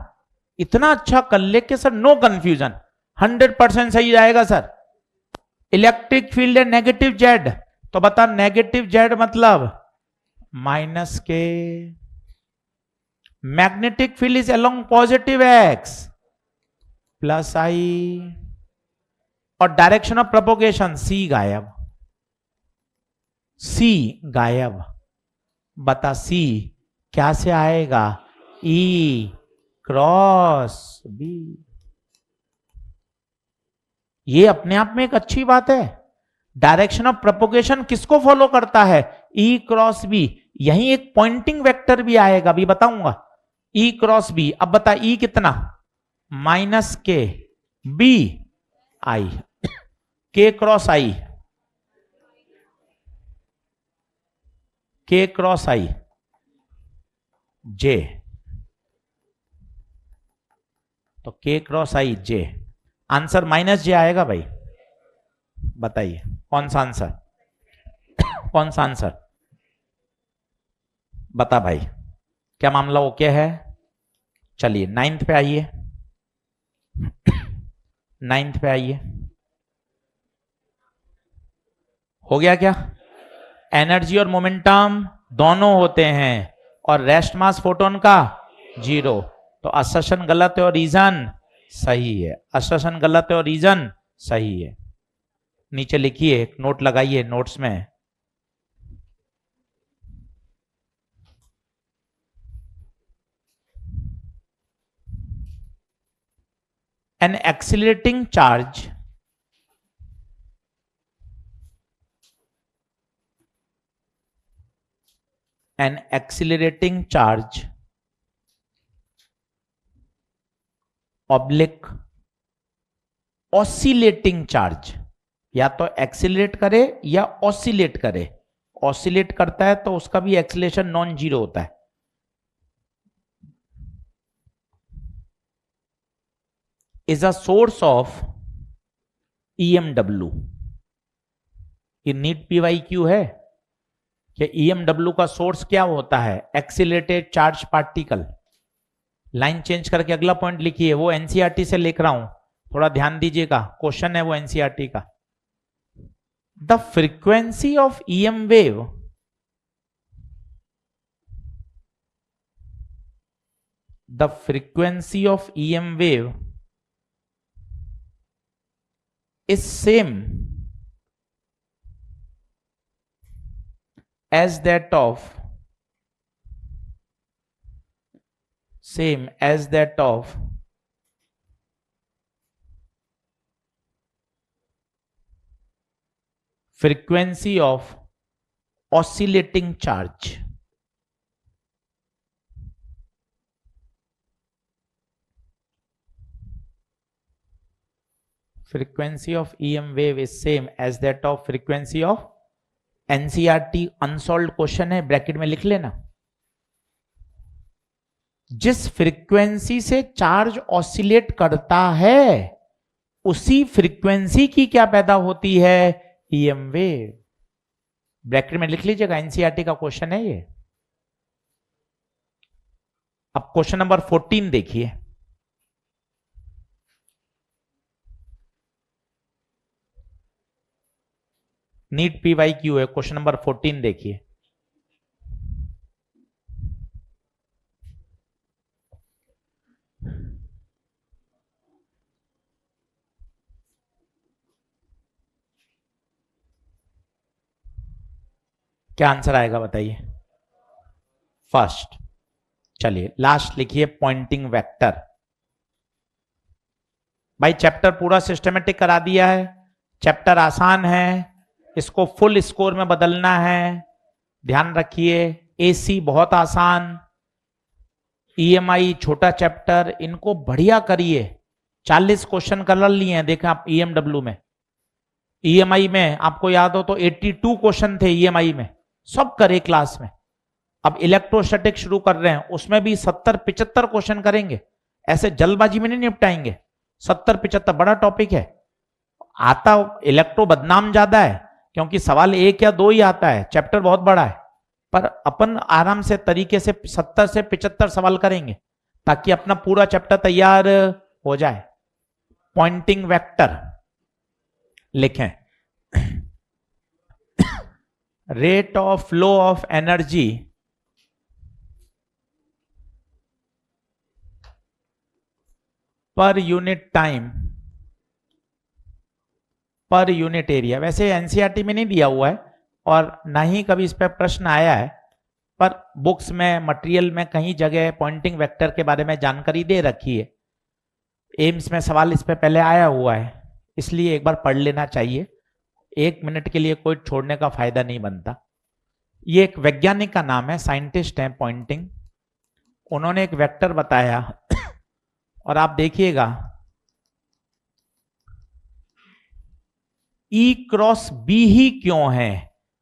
इतना अच्छा कर ले के सर नो कंफ्यूजन, 100% सही जाएगा सर। इलेक्ट्रिक फील्ड है नेगेटिव जेड, तो बता नेगेटिव जेड मतलब माइनस के। Magnetic field is along positive X plus I, और डायरेक्शन ऑफ प्रोपोगेशन सी गायब, सी गायब। बता सी क्या से आएगा, ई क्रॉस बी। ये अपने आप में एक अच्छी बात है। डायरेक्शन ऑफ प्रोपोगेशन किसको फॉलो करता है, ई क्रॉस बी। यही एक पॉइंटिंग वेक्टर भी आएगा, अभी बताऊंगा, ई क्रॉस बी। अब बता ई कितना, माइनस के बी आई, के क्रॉस आई, के क्रॉस आई जे, तो के क्रॉस आई जे, आंसर माइनस जे आएगा भाई। बताइए कौन सा आंसर, कौन सा आंसर बता भाई, क्या मामला ओके है? चलिए 9th पे आइए, 9th पे आइए। हो गया क्या? एनर्जी और मोमेंटम दोनों होते हैं, और रेस्ट मास फोटोन का 0। तो असर्शन गलत है और रीजन सही है, असर्शन गलत है और रीजन सही है। नीचे लिखिए, एक नोट लगाइए नोट्स में। An accelerating charge an accelerating charge oblique oscillating charge, या तो एक्सिलेट करे या ऑसिलेट करे। ऑसिलेट करता है तो उसका भी एक्सिलेशन नॉन जीरो होता है। Is a source of E M W. ये नीट पीवाईक्यू है कि ईएमडब्ल्यू का सोर्स क्या होता है, accelerated charge particle. Line change करके अगला पॉइंट लिखिए, वो एनसीईआरटी से लिख रहा हूं, थोड़ा ध्यान दीजिएगा, क्वेश्चन है वो एनसीईआरटी का। The frequency of EM wave the frequency of EM wave is as that of same as that of frequency of oscillating charge. Frequency of EM wave is same as that of frequency of NCERT unsolved question है, bracket में लिख लेना। जिस frequency से charge oscillate करता है उसी frequency की क्या पैदा होती है, EM वेव। ब्रैकेट में लिख लीजिएगा, एनसीईआरटी का क्वेश्चन है ये। अब क्वेश्चन नंबर 14 देखिए। नीट PYQ है, क्वेश्चन नंबर 14 देखिए। क्या आंसर आएगा बताइए? फर्स्ट। चलिए लास्ट लिखिए, पॉइंटिंग वेक्टर। भाई चैप्टर पूरा सिस्टमेटिक करा दिया है, चैप्टर आसान है, इसको फुल स्कोर में बदलना है, ध्यान रखिए। AC बहुत आसान, EMI छोटा चैप्टर, इनको बढ़िया करिए। 40 क्वेश्चन कर लिए हैं, देखें आप EMW में। EMI में आपको याद हो तो 82 क्वेश्चन थे EMI में, सब करे क्लास में। अब इलेक्ट्रोस्टैटिक शुरू कर रहे हैं, उसमें भी 70-75 क्वेश्चन करेंगे, ऐसे जल्दबाजी में नहीं निपटाएंगे। 70-75 बड़ा टॉपिक है। आता इलेक्ट्रो बदनाम ज्यादा है क्योंकि सवाल 1 या 2 ही आता है, चैप्टर बहुत बड़ा है, पर अपन आराम से तरीके से 70 से 75 सवाल करेंगे ताकि अपना पूरा चैप्टर तैयार हो जाए। पॉइंटिंग वेक्टर लिखें, rate of flow of energy per unit time per unit area. वैसे एनसीईआरटी में नहीं दिया हुआ है और ना ही कभी इस पर प्रश्न आया है, पर बुक्स में, मटेरियल में कहीं जगह पॉइंटिंग वेक्टर के बारे में जानकारी दे रखी है। एम्स में सवाल इस पर पहले आया हुआ है, इसलिए एक बार पढ़ लेना चाहिए। 1 मिनट के लिए कोई छोड़ने का फायदा नहीं बनता। ये एक वैज्ञानिक का नाम है, साइंटिस्ट है पॉइंटिंग, उन्होंने एक वेक्टर बताया और आप देखिएगा E क्रॉस B ही क्यों है,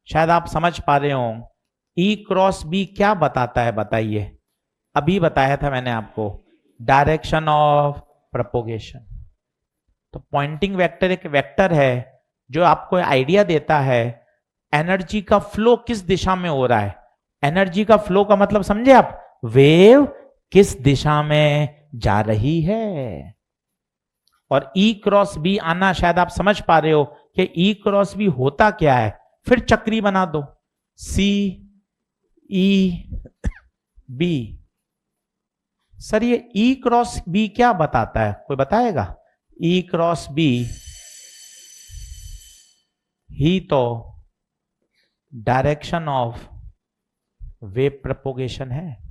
शायद आप समझ पा रहे हो। E क्रॉस B क्या बताता है बताइए? अभी बताया था मैंने आपको, डायरेक्शन ऑफ प्रोपोगेशन। तो पॉइंटिंग वेक्टर एक वेक्टर है जो आपको आइडिया देता है एनर्जी का फ्लो किस दिशा में हो रहा है। एनर्जी का फ्लो का मतलब समझे आप, वेव किस दिशा में जा रही है। और E क्रॉस B आना शायद आप समझ पा रहे हो कि E क्रॉस B होता क्या है, फिर चक्री बना दो, C E B। सर ये E क्रॉस B क्या बताता है, कोई बताएगा? E क्रॉस B ही तो डायरेक्शन ऑफ वेव प्रोपोगेशन है।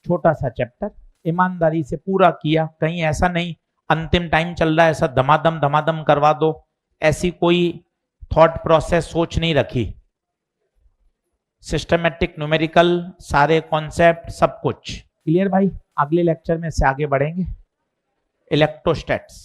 छोटा सा चैप्टर ईमानदारी से पूरा किया, कहीं ऐसा नहीं अंतिम टाइम चल रहा है ऐसा धमाधम करवा दो, ऐसी कोई थॉट प्रोसेस सोच नहीं रखी। सिस्टमेटिक, न्यूमेरिकल, सारे कॉन्सेप्ट सब कुछ क्लियर भाई। अगले लेक्चर में से आगे बढ़ेंगे, इलेक्ट्रोस्टैट्स।